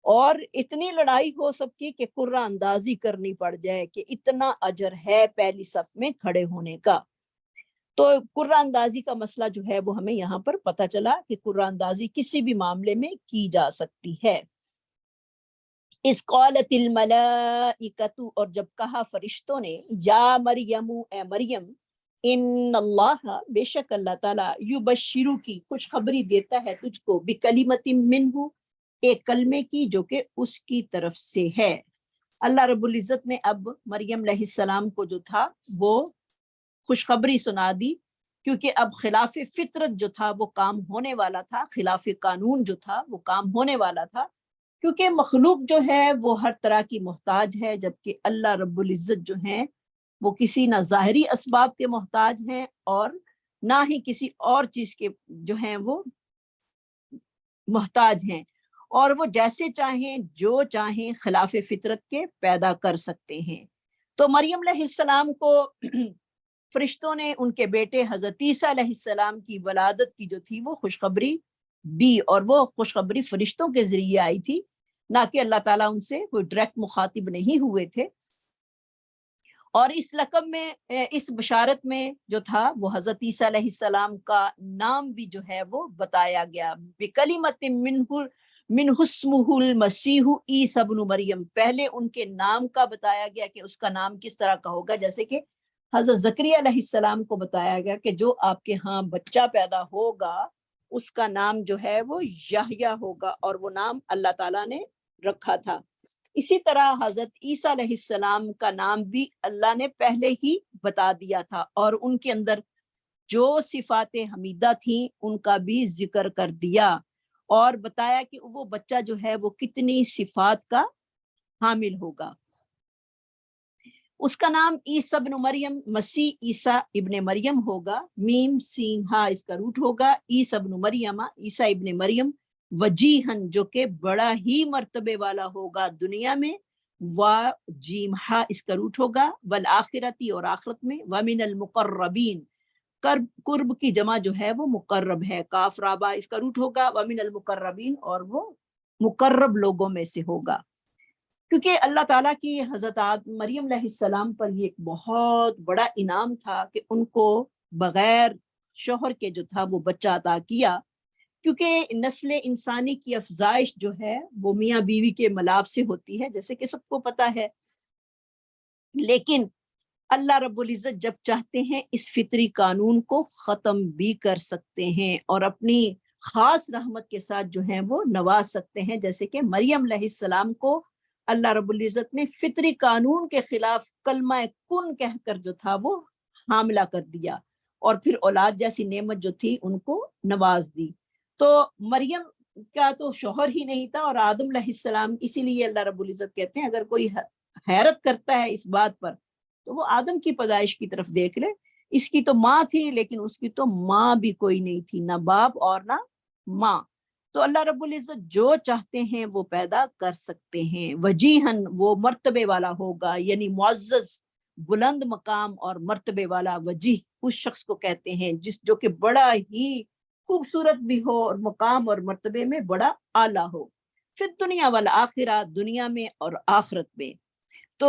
اور اتنی لڑائی ہو سب کی کہ قرہ اندازی کرنی پڑ جائے کہ اتنا اجر ہے پہلی صف میں کھڑے ہونے کا۔ تو قرہ اندازی کا مسئلہ جو ہے وہ ہمیں یہاں پر پتہ چلا کہ قرہ اندازی کسی بھی معاملے میں کی جا سکتی ہے۔ اس قالت الملائکۃ، اور جب کہا فرشتوں نے، یا مریم، اے مریم، ان اللہ، بے شک اللہ تعالیٰ، یبشرو کی، خوشخبری دیتا ہے تجھ کو، بکلمت منہ، ایک کلمے کی جو کہ اس کی طرف سے ہے۔ اللہ رب العزت نے اب مریم علیہ السلام کو جو تھا وہ خوشخبری سنا دی، کیونکہ اب خلاف فطرت جو تھا وہ کام ہونے والا تھا، خلاف قانون جو تھا وہ کام ہونے والا تھا، کیونکہ مخلوق جو ہے وہ ہر طرح کی محتاج ہے، جبکہ اللہ رب العزت جو ہیں وہ کسی نہ ظاہری اسباب کے محتاج ہیں اور نہ ہی کسی اور چیز کے جو ہیں وہ محتاج ہیں، اور وہ جیسے چاہیں جو چاہیں خلاف فطرت کے پیدا کر سکتے ہیں۔ تو مریم علیہ السلام کو فرشتوں نے ان کے بیٹے حضرت عیسیٰ علیہ السلام کی ولادت کی جو تھی وہ خوشخبری دی، اور وہ خوشخبری فرشتوں کے ذریعے آئی تھی، نہ کہ اللہ تعالیٰ ان سے کوئی ڈائریکٹ مخاطب نہیں ہوئے تھے۔ اور اس لقب میں، اس بشارت میں جو تھا وہ حضرت عیسیٰ علیہ السلام کا نام بھی جو ہے وہ بتایا گیا، بکلمت منہ اسمہ المسیح عیسی ابن مریم، پہلے ان کے نام کا بتایا گیا کہ اس کا نام کس طرح کا ہوگا، جیسے کہ حضرت زکریا علیہ السلام کو بتایا گیا کہ جو آپ کے ہاں بچہ پیدا ہوگا اس کا نام جو ہے وہ یحییٰ ہوگا، اور وہ نام اللہ تعالیٰ نے رکھا تھا۔ اسی طرح حضرت عیسیٰ علیہ السلام کا نام بھی اللہ نے پہلے ہی بتا دیا تھا، اور ان کے اندر جو صفات حمیدہ تھیں ان کا بھی ذکر کر دیا، اور بتایا کہ وہ بچہ جو ہے وہ کتنی صفات کا حامل ہوگا۔ اس کا نام عیسی ابن مریم، مسیح عیسیٰ ابن مریم ہوگا، میم سین ہا اس کا روٹ ہوگا، عیسی ابن مریم، عیسیٰ ابن مریم، وجیہن جو کہ بڑا ہی مرتبے والا ہوگا دنیا میں، و جیم ہا اس کا روٹ ہوگا، والآخرتی اور آخرت میں، ومن المقربین، قرب کی جمع جو ہے وہ مقرب ہے، کاف رابا اس کا روٹ ہوگا، ومن المقربین، اور وہ مقرب لوگوں میں سے ہوگا، کیونکہ اللہ تعالیٰ کی حضرت مریم علیہ السلام پر یہ ایک بہت بڑا انعام تھا کہ ان کو بغیر شوہر کے جو تھا وہ بچہ عطا کیا، کیونکہ نسل انسانی کی افزائش جو ہے وہ میاں بیوی کے ملاپ سے ہوتی ہے، جیسے کہ سب کو پتہ ہے، لیکن اللہ رب العزت جب چاہتے ہیں اس فطری قانون کو ختم بھی کر سکتے ہیں اور اپنی خاص رحمت کے ساتھ جو ہیں وہ نواز سکتے ہیں، جیسے کہ مریم علیہ السلام کو اللہ رب العزت نے فطری قانون کے خلاف کلمہ کن کہہ کر جو تھا وہ حاملہ کر دیا، اور پھر اولاد جیسی نعمت جو تھی ان کو نواز دی۔ تو مریم کا تو شوہر ہی نہیں تھا، اور آدم علیہ السلام، اسی لیے اللہ رب العزت کہتے ہیں اگر کوئی حیرت کرتا ہے اس بات پر تو وہ آدم کی پیدائش کی طرف دیکھ لے، اس کی تو ماں تھی لیکن اس کی تو ماں بھی کوئی نہیں تھی، نہ باپ اور نہ ماں۔ تو اللہ رب العزت جو چاہتے ہیں وہ پیدا کر سکتے ہیں۔ وجیہن، وہ مرتبے والا ہوگا، یعنی معزز، بلند مقام اور مرتبے والا۔ وجیہ اس شخص کو کہتے ہیں جو کہ بڑا ہی خوبصورت بھی ہو اور مقام اور مرتبے میں بڑا اعلیٰ ہو، فی الدنیا والآخرہ، دنیا میں اور آخرت میں۔ تو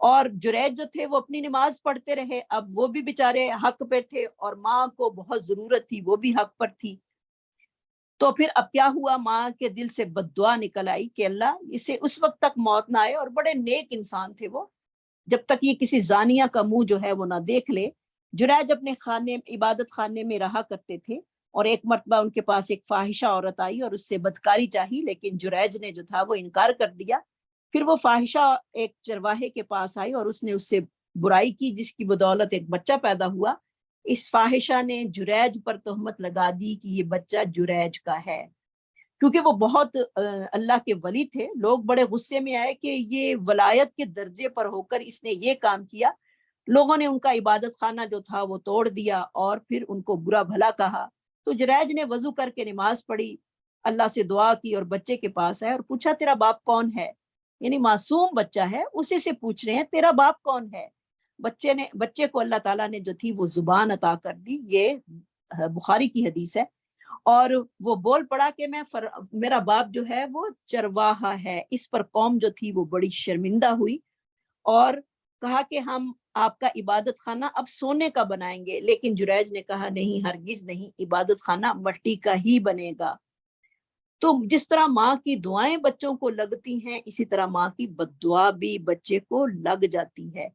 اور جریج جو تھے وہ اپنی نماز پڑھتے رہے، اب وہ بھی بیچارے حق پہ تھے اور ماں کو بہت ضرورت تھی، وہ بھی حق پر تھی۔ تو پھر اب کیا ہوا، ماں کے دل سے بد دعا نکل آئی کہ اللہ اسے اس وقت تک موت نہ آئے، اور بڑے نیک انسان تھے وہ، جب تک یہ کسی زانیہ کا منہ جو ہے وہ نہ دیکھ لے۔ جریج اپنے خانے عبادت خانے میں رہا کرتے تھے، اور ایک مرتبہ ان کے پاس ایک فاحشہ عورت آئی اور اس سے بدکاری چاہی، لیکن جریج نے جو تھا وہ انکار کر دیا۔ پھر وہ فاحشہ ایک چرواہے کے پاس آئی اور اس نے اس سے برائی کی، جس کی بدولت ایک بچہ پیدا ہوا۔ اس فاحشہ نے جریج پر تہمت لگا دی کہ یہ بچہ جریج کا ہے، کیونکہ وہ بہت اللہ کے ولی تھے۔ لوگ بڑے غصے میں آئے کہ یہ ولایت کے درجے پر ہو کر اس نے یہ کام کیا۔ لوگوں نے ان کا عبادت خانہ جو تھا وہ توڑ دیا اور پھر ان کو برا بھلا کہا۔ تو جریج نے وضو کر کے نماز پڑھی، اللہ سے دعا کی اور بچے کے پاس آئے اور پوچھا تیرا باپ کون ہے؟ یعنی معصوم بچہ ہے، اسی سے پوچھ رہے ہیں تیرا باپ کون ہے؟ بچے کو اللہ تعالیٰ نے جو تھی وہ زبان عطا کر دی، یہ بخاری کی حدیث ہے، اور وہ بول پڑا کہ میرا باپ جو ہے وہ چرواہا ہے۔ اس پر قوم جو تھی وہ بڑی شرمندہ ہوئی اور کہا کہ ہم آپ کا عبادت خانہ اب سونے کا بنائیں گے، لیکن جریج نے کہا نہیں، ہرگز نہیں، عبادت خانہ مٹی کا ہی بنے گا۔ تو جس طرح ماں کی دعائیں بچوں کو لگتی ہیں، اسی طرح ماں کی بد دعا بھی بچے کو لگ جاتی ہے۔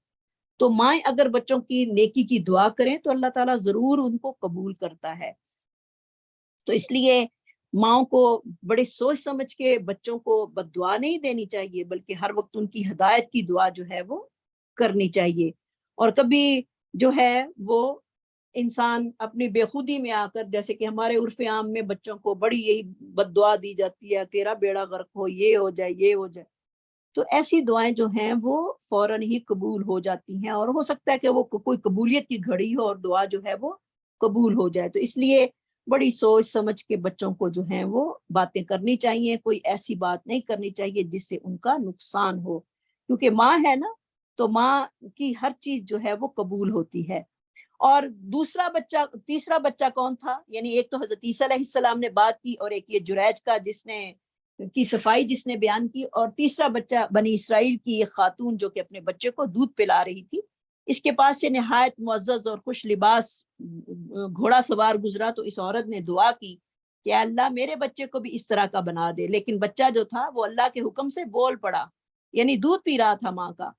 تو مائیں اگر بچوں کی نیکی کی دعا کریں تو اللہ تعالیٰ ضرور ان کو قبول کرتا ہے۔ تو اس لیے ماؤں کو بڑے سوچ سمجھ کے بچوں کو بد دعا نہیں دینی چاہیے، بلکہ ہر وقت ان کی ہدایت کی دعا جو ہے وہ کرنی چاہیے۔ اور کبھی جو ہے وہ انسان اپنی بے خودی میں آ کر، جیسے کہ ہمارے عرف عام میں بچوں کو بڑی یہی بد دعا دی جاتی ہے، تیرا بیڑا غرق ہو، یہ ہو جائے، یہ ہو جائے، تو ایسی دعائیں جو ہیں وہ فوراً ہی قبول ہو جاتی ہیں، اور ہو سکتا ہے کہ وہ کوئی قبولیت کی گھڑی ہو اور دعا جو ہے وہ قبول ہو جائے۔ تو اس لیے بڑی سوچ سمجھ کے بچوں کو جو ہیں وہ باتیں کرنی چاہیے، کوئی ایسی بات نہیں کرنی چاہیے جس سے ان کا نقصان ہو، کیونکہ ماں ہے نا، تو ماں کی ہر چیز جو ہے وہ قبول ہوتی ہے۔ اور تیسرا بچہ کون تھا؟ یعنی ایک تو حضرت عیسیٰ علیہ السلام نے بات کی، اور ایک یہ جریج کا کی صفائی جس نے بیان کی، اور تیسرا بچہ بنی اسرائیل کی ایک خاتون جو کہ اپنے بچے کو دودھ پلا رہی تھی، اس کے پاس سے نہایت معزز اور خوش لباس گھوڑا سوار گزرا، تو اس عورت نے دعا کی کہ اللہ میرے بچے کو بھی اس طرح کا بنا دے، لیکن بچہ جو تھا وہ اللہ کے حکم سے بول پڑا، یعنی دودھ پی رہا تھا ماں کا،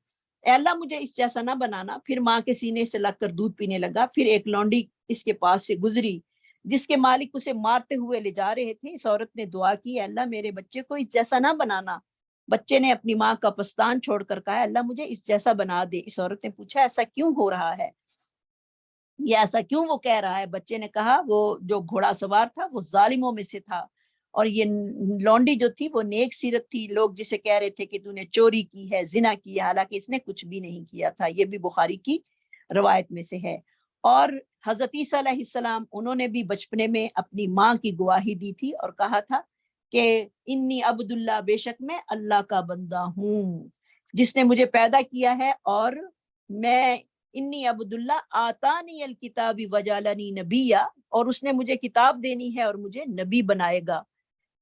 اے اللہ مجھے اس جیسا نہ بنانا۔ پھر ماں کے سینے سے لگ کر دودھ پینے لگا۔ پھر ایک لونڈی اس کے پاس سے گزری جس کے مالک اسے مارتے ہوئے لے جا رہے تھے۔ اس عورت نے دعا کی، اے اللہ میرے بچے کو اس جیسا نہ بنانا۔ بچے نے اپنی ماں کا پستان چھوڑ کر کہا، اللہ مجھے اس جیسا بنا دے۔ اس عورت نے پوچھا ایسا کیوں ہو رہا ہے، یہ ایسا کیوں وہ کہہ رہا ہے؟ بچے نے کہا وہ جو گھوڑا سوار تھا وہ ظالموں میں سے تھا، اور یہ لونڈی جو تھی وہ نیک سیرت تھی، لوگ جسے کہہ رہے تھے کہ تو نے چوری کی ہے، زنا کی ہے، حالانکہ اس نے کچھ بھی نہیں کیا تھا۔ یہ بھی بخاری کی روایت میں سے ہے۔ اور حضرت عیسیٰ علیہ السلام، انہوں نے بھی بچپنے میں اپنی ماں کی گواہی دی تھی اور کہا تھا کہ انی عبداللہ، بے شک میں اللہ کا بندہ ہوں جس نے مجھے پیدا کیا ہے، اور میں انی عبداللہ آتانی الکتاب وجعلنی نبیا، اور اس نے مجھے کتاب دینی ہے اور مجھے نبی بنائے گا۔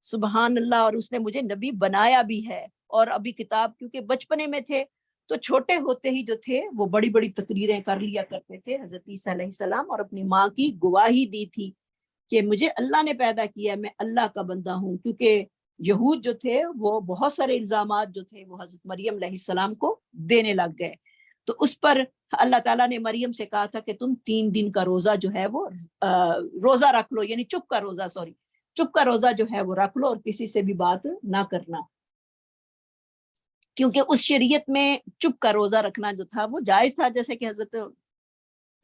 سبحان اللہ، اور اس نے مجھے نبی بنایا بھی ہے۔ اور ابھی کتاب کیونکہ بچپنے میں تھے تو چھوٹے ہوتے ہی جو تھے وہ بڑی بڑی تقریریں کر لیا کرتے تھے حضرت عیسیٰ علیہ السلام، اور اپنی ماں کی گواہی دی تھی کہ مجھے اللہ نے پیدا کیا، میں اللہ کا بندہ ہوں، کیونکہ یہود جو تھے وہ بہت سارے الزامات جو تھے وہ حضرت مریم علیہ السلام کو دینے لگ گئے۔ تو اس پر اللہ تعالیٰ نے مریم سے کہا تھا کہ تم 3 دن کا روزہ جو ہے وہ روزہ رکھ لو، یعنی چپ کا روزہ جو ہے وہ رکھ لو اور کسی سے بھی بات نہ کرنا، کیونکہ اس شریعت میں چپ کا روزہ رکھنا جو تھا وہ جائز تھا، جیسے کہ حضرت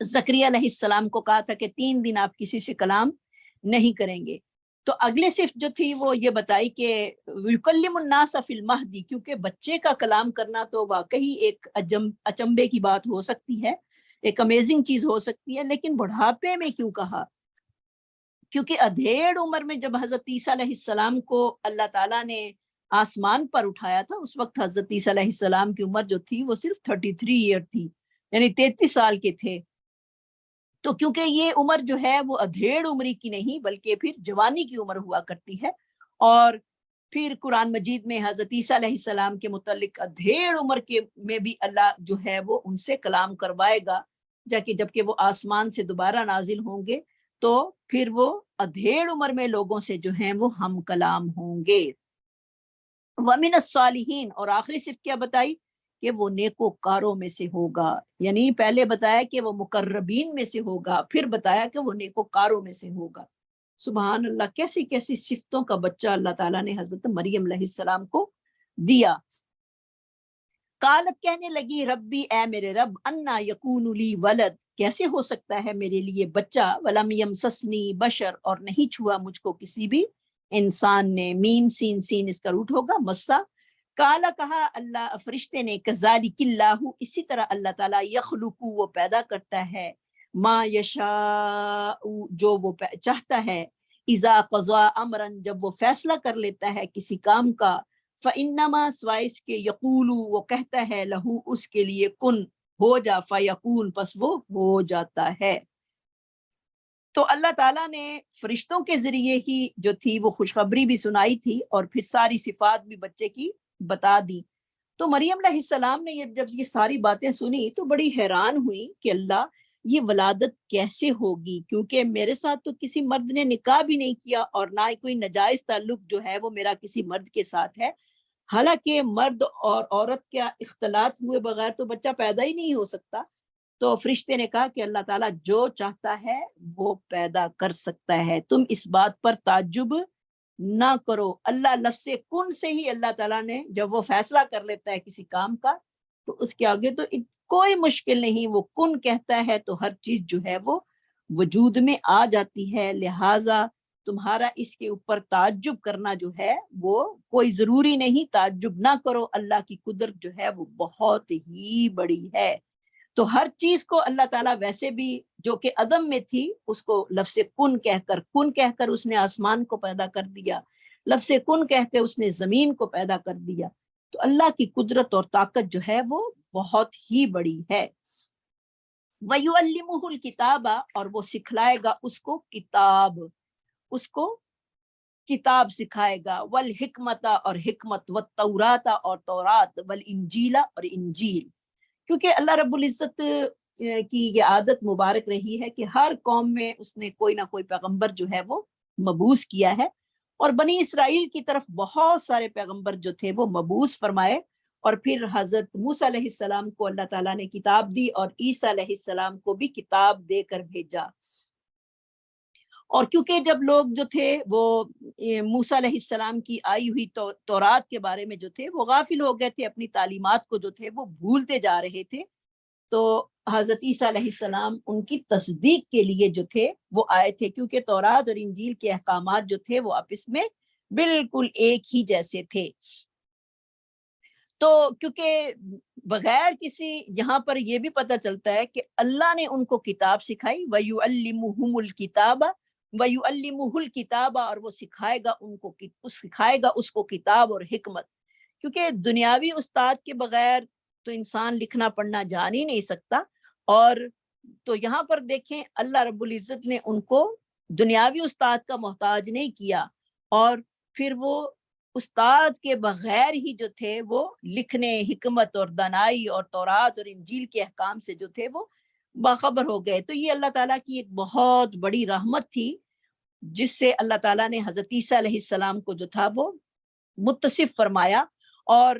زکریا علیہ السلام کو کہا تھا کہ 3 دن آپ کسی سے کلام نہیں کریں گے۔ تو اگلے صفت جو تھی وہ یہ بتائی کہ یکلم الناس فی المہدی، کیونکہ بچے کا کلام کرنا تو واقعی ایک اچنبے کی بات ہو سکتی ہے، ایک امیزنگ چیز ہو سکتی ہے، لیکن بڑھاپے میں کیوں کہا؟ کیونکہ ادھیڑ عمر میں جب حضرت عیسیٰ علیہ السلام کو اللہ تعالیٰ نے آسمان پر اٹھایا تھا، اس وقت حضرت عیسیٰ علیہ السلام کی عمر جو تھی وہ صرف 33 ایئر تھی، یعنی 33 سال کے تھے۔ تو کیونکہ یہ عمر جو ہے وہ ادھیڑ عمری کی نہیں بلکہ پھر جوانی کی عمر ہوا کرتی ہے، اور پھر قرآن مجید میں حضرت عیسیٰ علیہ السلام کے متعلق ادھیڑ عمر کے میں بھی اللہ جو ہے وہ ان سے کلام کروائے گا، جبکہ وہ آسمان سے دوبارہ نازل ہوں گے تو پھر وہ ادھیڑ عمر میں لوگوں سے جو ہیں وہ ہم کلام ہوں گے۔ وَمِنَ الصَّالِحِينَ، اور آخری صرف کیا بتائی کہ وہ نیکوکاروں میں سے ہوگا، یعنی پہلے بتایا کہ وہ مقربین میں سے ہوگا، پھر بتایا کہ وہ نیکوکاروں میں سے ہوگا۔ سبحان اللہ، کیسی کیسی صفتوں کا بچہ اللہ تعالیٰ نے حضرت مریم علیہ السلام کو دیا۔ قالت، کہنے لگی، ربی، اے میرے رب، انا یکون لی ولد، کیسے ہو سکتا ہے میرے لیے بچہ، ولم یمسسنی بشر، اور نہیں چھوا مجھ کو کسی بھی انسان نے، میم سین سین اس کا روٹ ہوگا مسا۔ کالا، کہا اللہ فرشتے نے، کذالک اللہ، اسی طرح اللہ تعالیٰ، یخلق، وہ پیدا کرتا ہے، ما یشاء، جو وہ چاہتا ہے، اذا قضا امرا، جب وہ فیصلہ کر لیتا ہے کسی کام کا، فَإِنَّمَا، سوائے اس کے، یقولو، وہ کہتا ہے، لہو، اس کے لیے، کن، ہو جا، فیکون، پس وہ ہو جاتا ہے۔ تو اللہ تعالیٰ نے فرشتوں کے ذریعے ہی جو تھی وہ خوشخبری بھی سنائی تھی اور پھر ساری صفات بھی بچے کی بتا دی۔ تو مریم علیہ السلام نے جب یہ ساری باتیں سنی تو بڑی حیران ہوئی کہ اللہ، یہ ولادت کیسے ہوگی، کیونکہ میرے ساتھ تو کسی مرد نے نکاح بھی نہیں کیا اور نہ ہی کوئی ناجائز تعلق جو ہے وہ میرا کسی مرد کے ساتھ ہے، حالانکہ مرد اور عورت کا اختلاط ہوئے بغیر تو بچہ پیدا ہی نہیں ہو سکتا۔ تو فرشتے نے کہا کہ اللہ تعالیٰ جو چاہتا ہے وہ پیدا کر سکتا ہے، تم اس بات پر تعجب نہ کرو۔ اللہ لفظ کن سے ہی اللہ تعالیٰ نے جب وہ فیصلہ کر لیتا ہے کسی کام کا تو اس کے آگے تو کوئی مشکل نہیں، وہ کن کہتا ہے تو ہر چیز جو ہے وہ وجود میں آ جاتی ہے، لہٰذا تمہارا اس کے اوپر تعجب کرنا جو ہے وہ کوئی ضروری نہیں، تعجب نہ کرو، اللہ کی قدرت جو ہے وہ بہت ہی بڑی ہے۔ تو ہر چیز کو اللہ تعالیٰ ویسے بھی جو کہ عدم میں تھی اس کو لفظ کن کہہ کر اس نے آسمان کو پیدا کر دیا، لفظ کن کہہ کے اس نے زمین کو پیدا کر دیا۔ تو اللہ کی قدرت اور طاقت جو ہے وہ بہت ہی بڑی ہے۔ وَيُعَلِّمُهُ الْكِتَابَ، اور وہ سکھلائے گا اس کو کتاب، اس کو کتاب سکھائے گا، والحکمت، اور حکمت، والتورات، اور تورات، والانجیل، اور انجیل، کیونکہ اللہ رب العزت کی یہ عادت مبارک رہی ہے کہ ہر قوم میں اس نے کوئی نہ کوئی پیغمبر جو ہے وہ مبعوث کیا ہے، اور بنی اسرائیل کی طرف بہت سارے پیغمبر جو تھے وہ مبعوث فرمائے، اور پھر حضرت موسیٰ علیہ السلام کو اللہ تعالیٰ نے کتاب دی اور عیسیٰ علیہ السلام کو بھی کتاب دے کر بھیجا۔ اور کیونکہ جب لوگ جو تھے وہ موسیٰ علیہ السلام کی آئی ہوئی تورات کے بارے میں جو تھے وہ غافل ہو گئے تھے، اپنی تعلیمات کو جو تھے وہ بھولتے جا رہے تھے، تو حضرت عیسیٰ علیہ السلام ان کی تصدیق کے لیے جو تھے وہ آئے تھے، کیونکہ تورات اور انجیل کے احکامات جو تھے وہ آپس میں بالکل ایک ہی جیسے تھے۔ تو کیونکہ بغیر کسی، یہاں پر یہ بھی پتہ چلتا ہے کہ اللہ نے ان کو کتاب سکھائی، وَيُعَلِّمُهُمُ الْكِتَابَ وَيُعَلِّمُهُ الْكِتَابَ، اور وہ سکھائے گا اس کو کتاب اور حکمت، کیونکہ دنیاوی استاد کے بغیر تو انسان لکھنا پڑھنا جان ہی نہیں سکتا۔ اور تو یہاں پر دیکھیں اللہ رب العزت نے ان کو دنیاوی استاد کا محتاج نہیں کیا، اور پھر وہ استاد کے بغیر ہی جو تھے وہ لکھنے، حکمت اور دانائی اور تورات اور انجیل کے احکام سے جو تھے وہ باخبر ہو گئے۔ تو یہ اللہ تعالیٰ کی ایک بہت بڑی رحمت تھی جس سے اللہ تعالیٰ نے حضرت عیسیٰ علیہ السلام کو جو تھا وہ متصف فرمایا، اور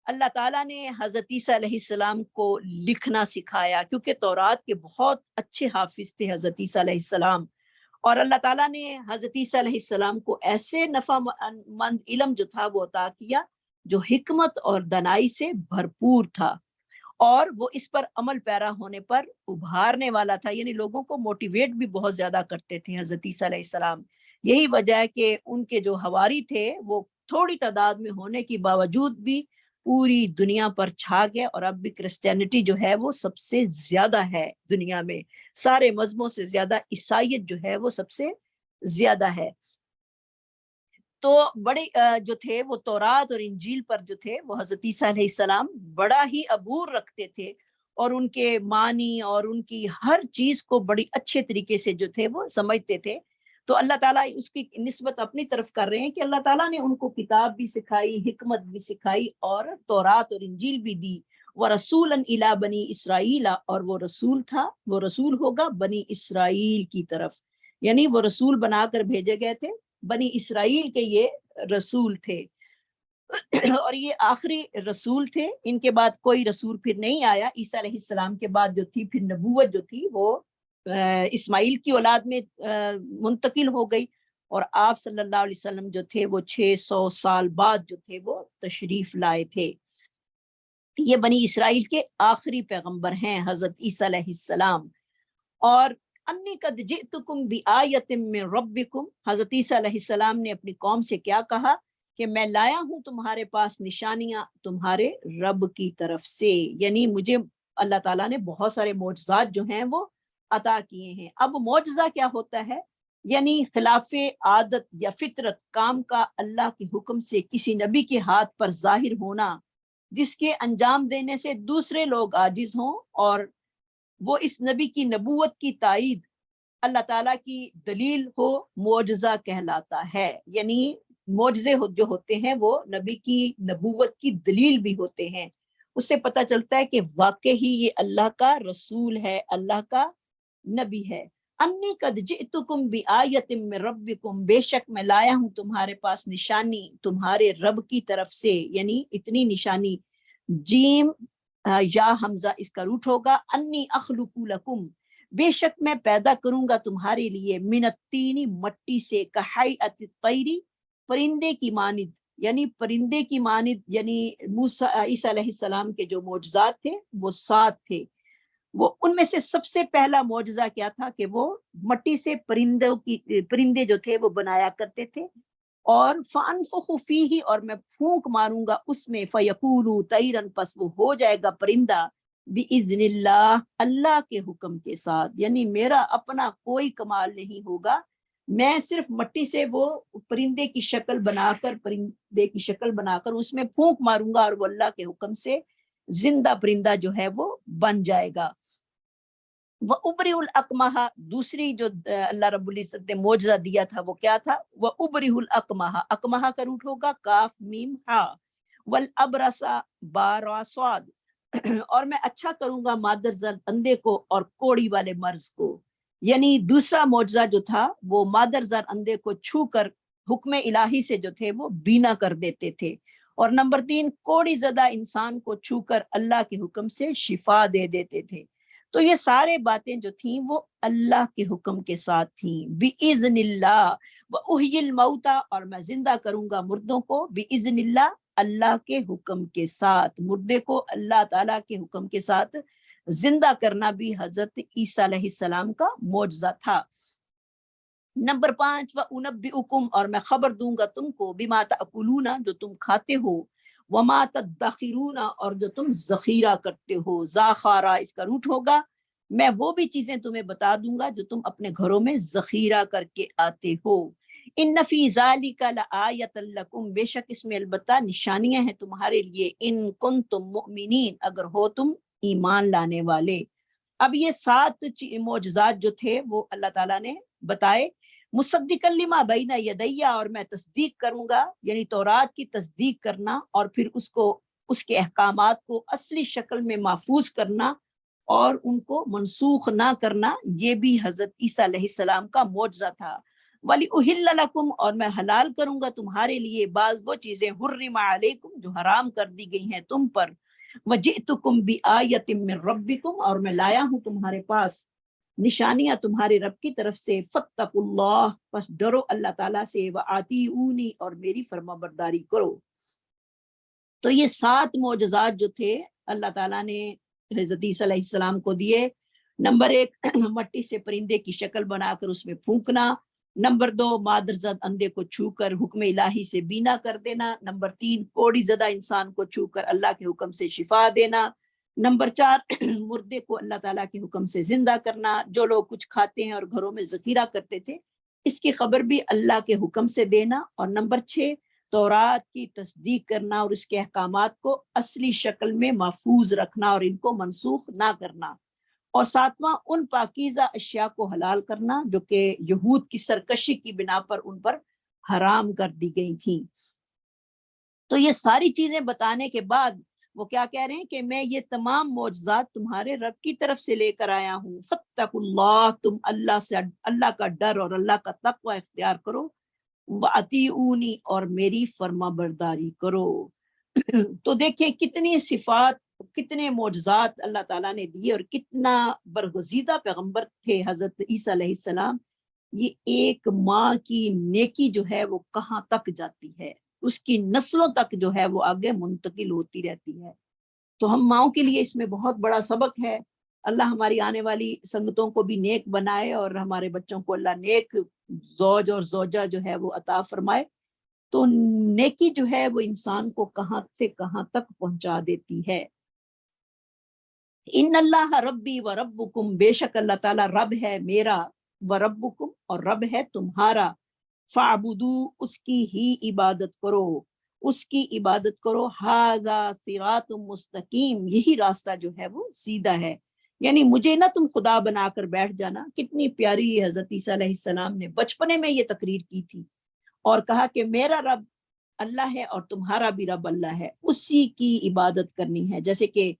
اللہ تعالیٰ نے حضرت عیسیٰ علیہ السلام کو لکھنا سکھایا، کیونکہ تورات کے بہت اچھے حافظ تھے حضرت عیسیٰ علیہ السلام، اور اللہ تعالیٰ نے حضرت عیسیٰ علیہ السلام کو ایسے نفع مند علم جو تھا وہ عطا کیا جو حکمت اور دانائی سے بھرپور تھا، اور وہ اس پر عمل پیرا ہونے پر ابھارنے والا تھا، یعنی لوگوں کو موٹیویٹ بھی بہت زیادہ کرتے تھے حضرت عیسیٰ علیہ السلام۔ یہی وجہ ہے کہ ان کے جو حواری تھے وہ تھوڑی تعداد میں ہونے کی باوجود بھی پوری دنیا پر چھا گئے، اور اب بھی کرسچینٹی جو ہے وہ سب سے زیادہ ہے دنیا میں، سارے مذہبوں سے زیادہ عیسائیت جو ہے وہ سب سے زیادہ ہے۔ تو بڑے جو تھے وہ تورات اور انجیل پر جو تھے وہ حضرت عیسیٰ علیہ السلام بڑا ہی عبور رکھتے تھے، اور ان کے معنی اور ان کی ہر چیز کو بڑی اچھے طریقے سے جو تھے وہ سمجھتے تھے۔ تو اللہ تعالیٰ اس کی نسبت اپنی طرف کر رہے ہیں کہ اللہ تعالیٰ نے ان کو کتاب بھی سکھائی، حکمت بھی سکھائی اور تورات اور انجیل بھی دی۔ وَرَسُولًا إِلَىٰ بَنِي إِسْرَائِيلَ، اور وہ رسول تھا، وہ رسول ہوگا بنی اسرائیل کی طرف، یعنی وہ رسول بنا کر بھیجے گئے تھے، بنی اسرائیل کے یہ رسول تھے اور یہ آخری رسول تھے، ان کے بعد کوئی رسول پھر نہیں آیا۔ عیسیٰ علیہ السلام کے بعد جو تھی پھر نبوت جو تھی وہ اسماعیل کی اولاد میں منتقل ہو گئی، اور آپ صلی اللہ علیہ وسلم جو تھے وہ 600 سال بعد جو تھے وہ تشریف لائے تھے۔ یہ بنی اسرائیل کے آخری پیغمبر ہیں حضرت عیسیٰ علیہ السلام۔ اور انی قد جئتکم بآیۃ من ربکم، حضرت عیسیٰ علیہ السلام نے اپنی قوم سے کیا کہا کہ میں لایا ہوں تمہارے پاس نشانیاں تمہارے رب کی طرف سے، یعنی مجھے اللہ تعالیٰ نے بہت سارے معجزات جو ہیں وہ عطا کیے ہیں۔ اب معجزہ کیا ہوتا ہے؟ یعنی خلاف عادت یا فطرت کام کا اللہ کے حکم سے کسی نبی کے ہاتھ پر ظاہر ہونا، جس کے انجام دینے سے دوسرے لوگ عاجز ہوں، اور وہ اس نبی کی نبوت کی تائید اللہ تعالیٰ کی دلیل ہو، معجزہ کہلاتا ہے۔ یعنی معجزے جو ہوتے ہیں وہ نبی کی نبوت کی دلیل بھی ہوتے ہیں، اس سے پتہ چلتا ہے کہ واقعی یہ اللہ کا رسول ہے، اللہ کا نبی ہے۔ انی قد جئتکم بآیۃ من ربکم، بے شک میں لایا ہوں تمہارے پاس نشانی تمہارے رب کی طرف سے، یعنی اتنی نشانی، جیم یا حمزہ اس کا روٹ ہوگا، انی اخلق لکم، بے شک میں پیدا کروں گا تمہارے لیے، من الطین، مٹی سے، کہیئۃ الطیر، پرندے کی مانند، یعنی پرندے کی مانند، یعنی موسیٰ عیسیٰ علیہ السلام کے جو معجزات تھے وہ 7 تھے، وہ ان میں سے سب سے پہلا معجزہ کیا تھا کہ وہ مٹی سے پرندے جو تھے وہ بنایا کرتے تھے، اور فانفخ فیہ، اور میں پھونک ماروں گا اس میں، فیکون طیرا، پس وہ ہو جائے گا پرندہ، باذن اللہ، اللہ کے حکم کے ساتھ، یعنی میرا اپنا کوئی کمال نہیں ہوگا، میں صرف مٹی سے وہ پرندے کی شکل بنا کر اس میں پھونک ماروں گا، اور وہ اللہ کے حکم سے زندہ پرندہ جو ہے وہ بن جائے گا۔ وَأُبْرِئُ الْأَكْمَحَ، دوسری جو اللہ رب العزت نے معجزہ دیا تھا وہ کیا تھا؟ وَأُبْرِئُ الْأَكْمَحَ، اکمہا کا روٹ ہوگا کاف میم ہا، وَالْأَبْرَصَ با را صاد، اور میں اچھا کروں گا مادر زاد اندھے کو اور کوڑی والے مرض کو، یعنی دوسرا معجزہ جو تھا وہ مادر زاد اندھے کو چھو کر حکم الہی سے جو تھے وہ بینا کر دیتے تھے، اور نمبر 3 کوڑی زدہ انسان کو چھو کر اللہ کے حکم سے شفا دے دیتے تھے۔ تو یہ سارے باتیں جو تھیں وہ اللہ کے حکم کے ساتھ تھیں، بِإِذْنِ اللَّهِ وَأُحْيِي الْمَوْتَى، اور میں زندہ کروں گا مردوں کو، بِإِذْنِ اللَّهِ، اللہ کے حکم کے ساتھ، مردے کو اللہ تعالیٰ کے حکم کے ساتھ زندہ کرنا بھی حضرت عیسیٰ علیہ السلام کا معجزہ تھا۔ نمبر 5 وَأُنَبِّئُكُمْ، اور میں خبر دوں گا تم کو، بِمَا تَأْكُلُونَ، جو تم کھاتے ہو، وَمَا تَدَّخِرُونَ، اور جو تم ذخیرہ کرتے ہو، ذاخارہ اس کا روٹ ہوگا، میں وہ بھی چیزیں تمہیں بتا دوں گا جو تم اپنے گھروں میں ذخیرہ کر کے آتے ہو۔ ان فی ذالک لآیۃ لکم، بے شک اس میں البتہ نشانیاں ہیں تمہارے لیے، ان کنتم مؤمنین، اگر ہو تم ایمان لانے والے۔ اب یہ 7 معجزات جو تھے وہ اللہ تعالیٰ نے بتائے، مصدقا لما بین یدی، اور میں تصدیق کروں گا، یعنی تورات کی تصدیق کرنا، اور پھر اس کے احکامات کو اصلی شکل میں محفوظ کرنا اور ان کو منسوخ نہ کرنا، یہ بھی حضرت عیسیٰ علیہ السلام کا معجزہ تھا۔ وَلِأُحِلَّ لَكُمْ، اور میں حلال کروں گا تمہارے لیے بعض وہ چیزیں، حُرِّمَ عَلَيْكُمْ، جو حرام کر دی گئی ہیں تم پر، وَجِئْتُكُمْ بِآیَةٍ مِّن رَبِّكُمْ، اور میں لایا ہوں تمہارے پاس نشانیاں تمہارے رب کی طرف سے، فَاتَّقُوا اللَّهَ، پس ڈرو اللہ تعالیٰ سے، وَآتِئُونِی، اور میری فرما برداری کرو۔ تو یہ 7 معجزات جو تھے اللہ تعالیٰ نے حضرت عیسیٰ علیہ السلام کو دیے۔ نمبر 1 مٹی سے پرندے کی شکل بنا کر اس میں پھونکنا، نمبر 2 مادر زد اندھے کو چھو کر حکم الہی سے بینا کر دینا، نمبر 3 کوڑی زدہ انسان کو چھو کر اللہ کے حکم سے شفا دینا، نمبر 4 مردے کو اللہ تعالیٰ کے حکم سے زندہ کرنا، جو لوگ کچھ کھاتے ہیں اور گھروں میں ذخیرہ کرتے تھے اس کی خبر بھی اللہ کے حکم سے دینا، اور نمبر 6 تورات کی تصدیق کرنا اور اس کے احکامات کو اصلی شکل میں محفوظ رکھنا اور ان کو منسوخ نہ کرنا، اور ساتواں ان پاکیزہ اشیاء کو حلال کرنا جو کہ یہود کی سرکشی کی بنا پر ان پر حرام کر دی گئی تھی۔ تو یہ ساری چیزیں بتانے کے بعد وہ کیا کہہ رہے ہیں کہ میں یہ تمام معجزات تمہارے رب کی طرف سے لے کر آیا ہوں، فاتقوا اللہ، تم اللہ کا ڈر اور اللہ کا تقوی اختیار کرو، وَأَطِیعُونِی، اور میری فرما برداری کرو۔ تو دیکھیں کتنی صفات، کتنے معجزات اللہ تعالیٰ نے دیے، اور کتنا برگزیدہ پیغمبر تھے حضرت عیسیٰ علیہ السلام۔ یہ ایک ماں کی نیکی جو ہے وہ کہاں تک جاتی ہے، اس کی نسلوں تک جو ہے وہ آگے منتقل ہوتی رہتی ہے۔ تو ہم ماؤں کے لیے اس میں بہت بڑا سبق ہے۔ اللہ ہماری آنے والی سنگتوں کو بھی نیک بنائے، اور ہمارے بچوں کو اللہ نیک زوج اور زوجہ جو ہے وہ عطا فرمائے۔ تو نیکی جو ہے وہ انسان کو کہاں سے کہاں تک پہنچا دیتی ہے۔ ان اللہ ربی و ربکم، بے شک اللہ تعالیٰ رب ہے میرا، و ربکم، اور رب ہے تمہارا، فاعبدو، اس کی ہی عبادت کرو، اس کی عبادت کرو، ھذا صراط مستقیم، یہی راستہ جو ہے وہ سیدھا ہے۔ یعنی مجھے نہ تم خدا بنا کر بیٹھ جانا۔ کتنی پیاری حضرت عیسیٰ علیہ السلام نے بچپنے میں یہ تقریر کی تھی، اور کہا کہ میرا رب اللہ ہے اور تمہارا بھی رب اللہ ہے، اسی کی عبادت کرنی ہے۔ جیسے کہ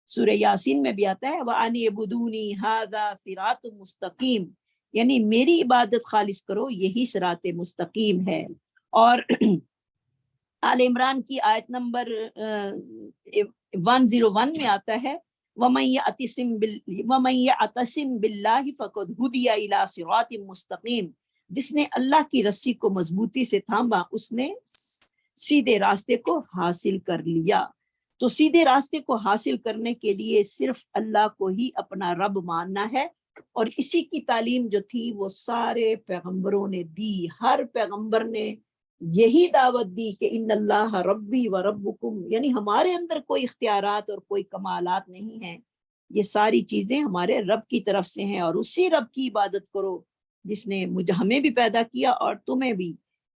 سورہ یاسین میں بھی آتا ہے وَأَنِ اعْبُدُونِی ھَذَا صِرَاطٌ مُسْتَقِیم، یعنی میری عبادت خالص کرو، یہی صراط مستقیم ہے۔ اور آل عمران کی آیت نمبر 101 میں آتا ہے وَمَن يَعْتَصِم بِاللَّهِ فَقَدْ هُدِیَ إِلَىٰ صِرَاطٍ مُسْتَقِیم، جس نے اللہ کی رسی کو مضبوطی سے تھاما، اس نے سیدھے راستے کو حاصل کر لیا۔ تو سیدھے راستے کو حاصل کرنے کے لیے صرف اللہ کو ہی اپنا رب ماننا ہے، اور اسی کی تعلیم جو تھی وہ سارے پیغمبروں نے دی۔ ہر پیغمبر نے یہی دعوت دی کہ ان اللہ ربی و ربکم، یعنی ہمارے اندر کوئی اختیارات اور کوئی کمالات نہیں ہیں، یہ ساری چیزیں ہمارے رب کی طرف سے ہیں، اور اسی رب کی عبادت کرو جس نے ہمیں بھی پیدا کیا اور تمہیں بھی۔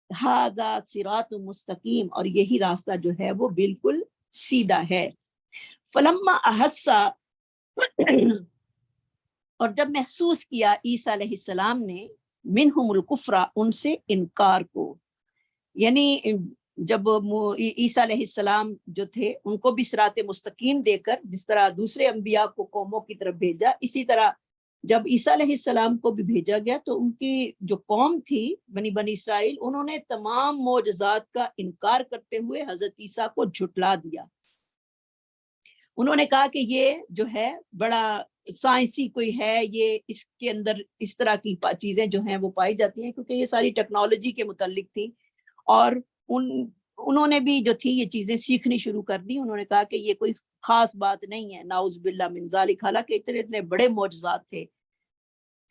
ھذا صراط مستقیم، اور یہی راستہ جو ہے وہ بالکل سیدھا ہے۔ فلما احس، اور جب محسوس کیا عیسیٰ علیہ السلام نے منہم الکفر، ان سے انکار کو، یعنی جب عیسیٰ علیہ السلام جو تھے ان کو بھی صراط مستقیم دے کر، جس طرح دوسرے انبیاء کو قوموں کی طرف بھیجا، اسی طرح جب عیسیٰ علیہ السلام کو بھی بھیجا گیا تو ان کی جو قوم تھی بنی اسرائیل، انہوں نے تمام معجزات کا انکار کرتے ہوئے حضرت عیسیٰ کو جھٹلا دیا۔ انہوں نے کہا کہ یہ جو ہے بڑا سائنسی کوئی ہے، یہ اس کے اندر اس طرح کی چیزیں جو ہیں وہ پائی جاتی ہیں، کیونکہ یہ ساری ٹیکنالوجی کے متعلق تھی، اور انہوں نے بھی جو تھی یہ چیزیں سیکھنی شروع کر دی۔ انہوں نے کہا کہ یہ کوئی خاص بات نہیں ہے، نعوذ باللہ من ذالک، حالانکہ اتنے بڑے معجزات تھے۔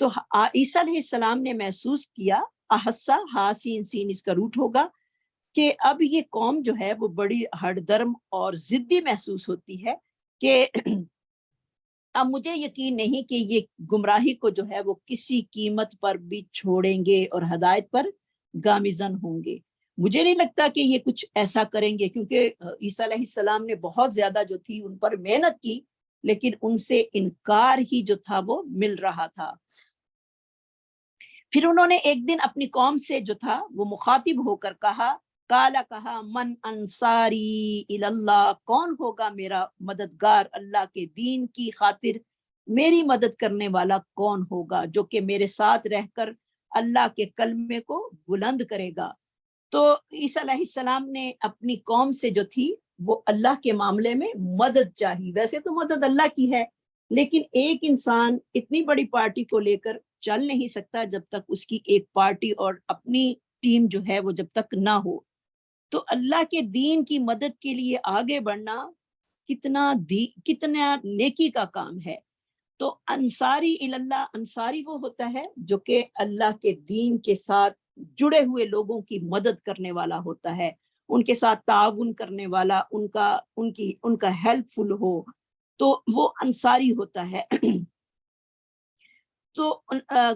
تو عیسیٰ علیہ السلام نے محسوس کیا، احسا، حاسین سین اس کا روٹ ہوگا، کہ اب یہ قوم جو ہے وہ بڑی ہٹ درم اور ضدی محسوس ہوتی ہے، کہ اب مجھے یقین نہیں کہ یہ گمراہی کو جو ہے وہ کسی قیمت پر بھی چھوڑیں گے اور ہدایت پر گامزن ہوں گے۔ مجھے نہیں لگتا کہ یہ کچھ ایسا کریں گے، کیونکہ عیسیٰ علیہ السلام نے بہت زیادہ جو تھی ان پر محنت کی، لیکن ان سے انکار ہی جو تھا وہ مل رہا تھا۔ پھر انہوں نے ایک دن اپنی قوم سے جو تھا وہ مخاطب ہو کر کہا، کہا من انصاری اللہ، کون ہوگا میرا مددگار اللہ کے دین کی خاطر، میری مدد کرنے والا کون ہوگا جو کہ میرے ساتھ رہ کر اللہ کے کلمے کو بلند کرے گا۔ تو عیسیٰ علیہ السلام نے اپنی قوم سے جو تھی وہ اللہ کے معاملے میں مدد چاہی۔ ویسے تو مدد اللہ کی ہے، لیکن ایک انسان اتنی بڑی پارٹی کو لے کر چل نہیں سکتا جب تک اس کی ایک پارٹی اور اپنی ٹیم جو ہے وہ جب تک نہ ہو۔ تو اللہ کے دین کی مدد کے لیے آگے بڑھنا کتنا نیکی کا کام ہے۔ تو انصاری اللہ، انصاری وہ ہوتا ہے جو کہ اللہ کے دین کے ساتھ جڑے ہوئے لوگوں کی مدد کرنے والا ہوتا ہے، ان کے ساتھ تعاون کرنے والا، ان کا ہیلپ فل ہو، تو وہ انصاری ہوتا ہے۔ تو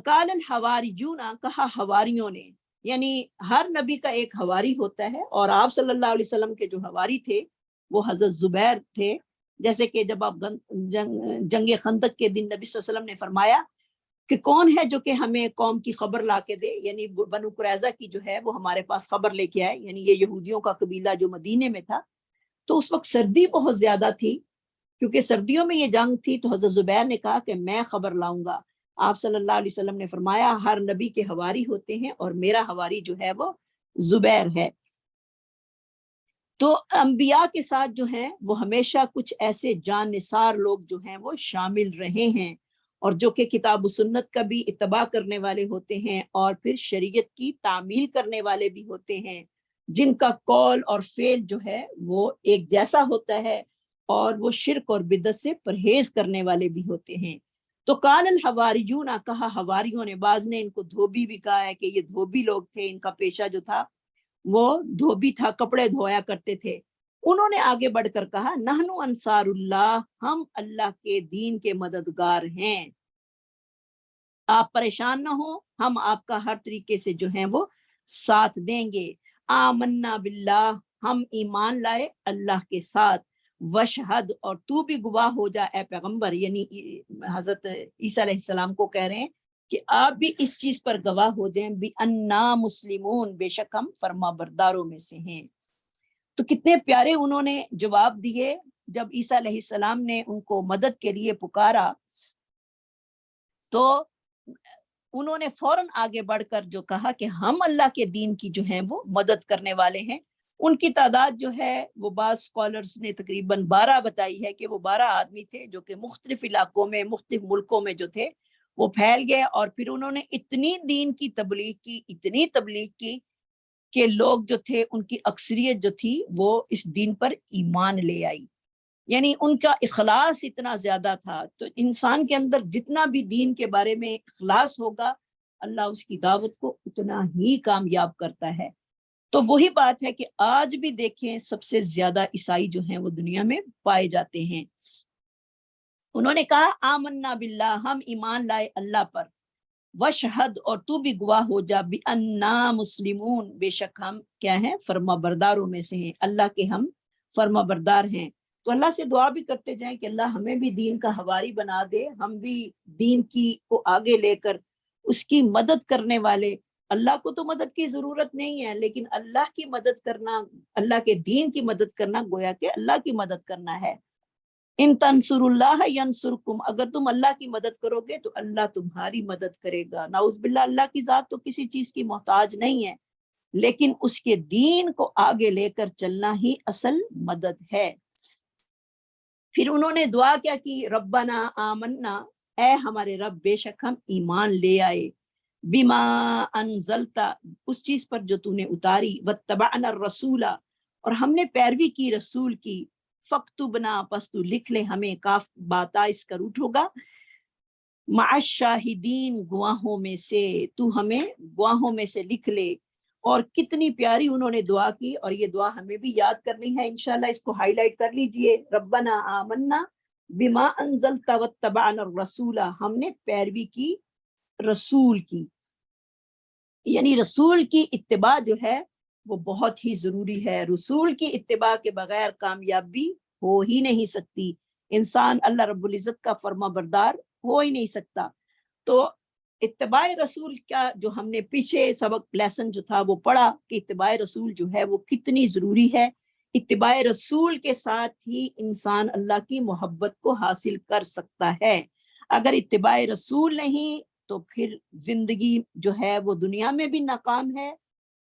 قال الحواریون، کہا حواریوں نے، یعنی ہر نبی کا ایک حواری ہوتا ہے، اور آپ صلی اللہ علیہ وسلم کے جو حواری تھے وہ حضرت زبیر تھے، جیسے کہ جب آپ جنگ خندق کے دن نبی صلی اللہ علیہ وسلم نے فرمایا کہ کون ہے جو کہ ہمیں قوم کی خبر لا کے دے، یعنی بنو قریظہ کی جو ہے وہ ہمارے پاس خبر لے کے آئے، یعنی یہ یہودیوں کا قبیلہ جو مدینے میں تھا۔ تو اس وقت سردی بہت زیادہ تھی، کیونکہ سردیوں میں یہ جنگ تھی، تو حضرت زبیر نے کہا کہ میں خبر لاؤں گا۔ آپ صلی اللہ علیہ وسلم نے فرمایا ہر نبی کے حواری ہوتے ہیں اور میرا حواری جو ہے وہ زبیر ہے۔ تو انبیاء کے ساتھ جو ہیں وہ ہمیشہ کچھ ایسے جان نثار لوگ جو ہیں وہ شامل رہے ہیں، اور جو کہ کتاب و سنت کا بھی اتباع کرنے والے ہوتے ہیں اور پھر شریعت کی تعمیل کرنے والے بھی ہوتے ہیں، جن کا قول اور فعل جو ہے وہ ایک جیسا ہوتا ہے، اور وہ شرک اور بدعت سے پرہیز کرنے والے بھی ہوتے ہیں۔ تو قال الحواریون، کہا حواریوں نے، بعض نے ان کو دھوبی بھی کہا ہے کہ یہ دھوبی لوگ تھے، ان کا پیشہ جو تھا وہ دھوبی تھا، کپڑے دھویا کرتے تھے۔ انہوں نے آگے بڑھ کر کہا نحنو انصار اللہ، ہم اللہ کے دین کے مددگار ہیں، آپ پریشان نہ ہو، ہم آپ کا ہر طریقے سے جو ہیں وہ ساتھ دیں گے۔ آمنا باللہ، ہم ایمان لائے اللہ کے ساتھ، وشہد، اور تو بھی گواہ ہو جا اے پیغمبر، یعنی حضرت عیسیٰ علیہ السلام کو کہہ رہے ہیں کہ آپ بھی اس چیز پر گواہ ہو جائیں بِأَنَّا مسلمون، بے شک ہم فرما برداروں میں سے ہیں۔ تو کتنے پیارے انہوں نے جواب دیے جب عیسیٰ علیہ السلام نے ان کو مدد کے لیے پکارا، تو انہوں نے فوراً آگے بڑھ کر جو کہا کہ ہم اللہ کے دین کی جو ہیں وہ مدد کرنے والے ہیں۔ ان کی تعداد جو ہے وہ بعض اسکالرز نے تقریباً 12 بتائی ہے کہ وہ 12 آدمی تھے جو کہ مختلف علاقوں میں، مختلف ملکوں میں جو تھے وہ پھیل گئے، اور پھر انہوں نے اتنی دین کی تبلیغ کی، اتنی تبلیغ کی کہ لوگ جو تھے ان کی اکثریت جو تھی وہ اس دین پر ایمان لے آئی، یعنی ان کا اخلاص اتنا زیادہ تھا۔ تو انسان کے اندر جتنا بھی دین کے بارے میں اخلاص ہوگا، اللہ اس کی دعوت کو اتنا ہی کامیاب کرتا ہے۔ تو وہی بات ہے کہ آج بھی دیکھیں سب سے زیادہ عیسائی جو ہیں وہ دنیا میں پائے جاتے ہیں۔ انہوں نے کہا آمنا باللہ، ہم ایمان لائے اللہ پر، وشہد، اور تو بھی گواہ ہو جا بِأَنَّا مسلمون، بے شک ہم کیا ہیں، فرما برداروں میں سے ہیں، اللہ کے ہم فرما بردار ہیں۔ تو اللہ سے دعا بھی کرتے جائیں کہ اللہ ہمیں بھی دین کا حواری بنا دے، ہم بھی دین کی کو آگے لے کر اس کی مدد کرنے والے۔ اللہ کو تو مدد کی ضرورت نہیں ہے، لیکن اللہ کی مدد کرنا، اللہ کے دین کی مدد کرنا گویا کہ اللہ کی مدد کرنا ہے۔ ان تنصر اللہ ینصرکم، اگر تم اللہ کی مدد کرو گے تو اللہ تمہاری مدد کرے گا۔ نعوذ باللہ، اللہ کی ذات تو کسی چیز کی محتاج نہیں ہے، لیکن اس کے دین کو آگے لے کر چلنا ہی اصل مدد ہے۔ پھر انہوں نے دعا کیا کی، ربنا آمنا، اے ہمارے رب بے شک ہم ایمان لے آئے، بما انزلتا، اس چیز پر جو تو نے اتاری، واتبعنا الرسول، اور ہم نے پیروی کی رسول کی، فاکتبنا، پس تو لکھ لے ہمیں، کاف باتا اس کا روٹ ہوگا، مع الشاہدین، گواہوں میں سے، تو ہمیں گواہوں میں سے لکھ لے۔ اور کتنی پیاری انہوں نے دعا کی، اور یہ دعا ہمیں بھی یاد کرنی ہے انشاءاللہ، اس کو ہائی لائٹ کر لیجئے، ربنا آمنا بما انزلت واتبعنا الرسول، ہم نے پیروی کی رسول کی، یعنی رسول کی اتباع جو ہے وہ بہت ہی ضروری ہے۔ رسول کی اتباع کے بغیر کامیابی ہو ہی نہیں سکتی، انسان اللہ رب العزت کا فرما بردار ہو ہی نہیں سکتا۔ تو اتباع رسول کا جو ہم نے پیچھے سبق لیسن جو تھا وہ پڑھا کہ اتباع رسول جو ہے وہ کتنی ضروری ہے۔ اتباع رسول کے ساتھ ہی انسان اللہ کی محبت کو حاصل کر سکتا ہے۔ اگر اتباع رسول نہیں تو پھر زندگی جو ہے وہ دنیا میں بھی ناکام ہے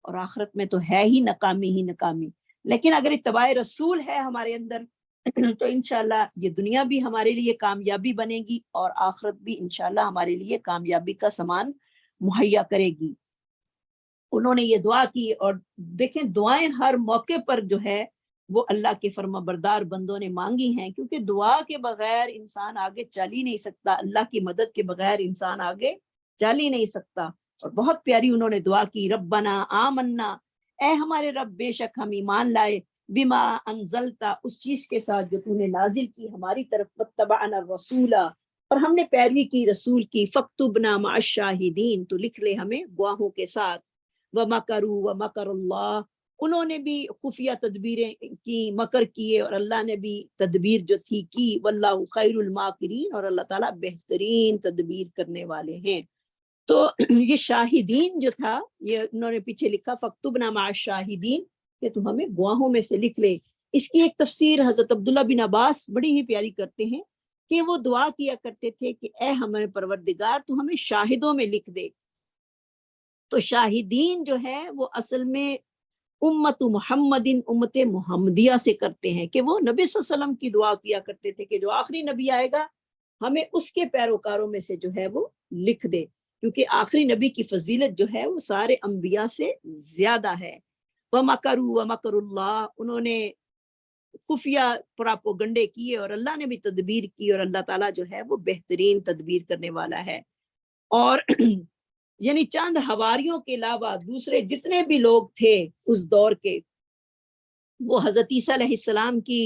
اور آخرت میں تو ہے ہی ناکامی ہی ناکامی۔ لیکن اگر اتباع رسول ہے ہمارے اندر تو انشاءاللہ یہ دنیا بھی ہمارے لیے کامیابی بنے گی اور آخرت بھی انشاءاللہ ہمارے لیے کامیابی کا سامان مہیا کرے گی۔ انہوں نے یہ دعا کی، اور دیکھیں دعائیں ہر موقع پر جو ہے وہ اللہ کے فرما بردار بندوں نے مانگی ہیں، کیونکہ دعا کے بغیر انسان آگے چل ہی نہیں سکتا، اللہ کی مدد کے بغیر انسان آگے چل ہی نہیں سکتا۔ اور بہت پیاری انہوں نے دعا کی، ربنا آمنا، اے ہمارے رب بے شک ہم ایمان لائے، بما انزلتا، اس چیز کے ساتھ جو تو نے نازل کی ہماری طرف، واتبعنا الرسول، اور ہم نے پیروی کی رسول کی، فاکتبنا مع الشاہدین، تو لکھ لے ہمیں گواہوں کے ساتھ، ومکروا ومکر اللہ، انہوں نے بھی خفیہ تدبیریں کی، مکر کیے، اور اللہ نے بھی تدبیر جو تھی کی۔ واللہ خیر الماکرین، اور اللہ تعالیٰ بہترین تدبیر کرنے والے ہیں۔ تو یہ شاہدین جو تھا، یہ انہوں نے پیچھے لکھا فَاكْتُبْنَا مَعَ الشَّاهِدِينَ، کہ تم ہمیں گواہوں میں سے لکھ لے۔ اس کی ایک تفسیر حضرت عبداللہ بن عباس بڑی ہی پیاری کرتے ہیں کہ وہ دعا کیا کرتے تھے کہ اے ہمارے پروردگار تو ہمیں شاہدوں میں لکھ دے۔ تو شاہدین جو ہے وہ اصل میں امت محمدin، امت محمدیہ سے کرتے ہیں، کہ وہ نبی صلی اللہ علیہ وسلم کی دعا کیا کرتے تھے کہ جو آخری نبی آئے گا ہمیں اس کے پیروکاروں میں سے جو ہے وہ لکھ دے، کیونکہ آخری نبی کی فضیلت جو ہے وہ سارے انبیاء سے زیادہ ہے۔ وَمَكَرُوا وَمَكَرُ اللَّهُ، انہوں نے خفیہ پراپوگنڈے کیے اور اللہ نے بھی تدبیر کی، اور اللہ تعالیٰ جو ہے وہ بہترین تدبیر کرنے والا ہے۔ اور یعنی چند حواریوں کے علاوہ دوسرے جتنے بھی لوگ تھے اس دور کے، وہ حضرت عیسیٰ علیہ السلام کی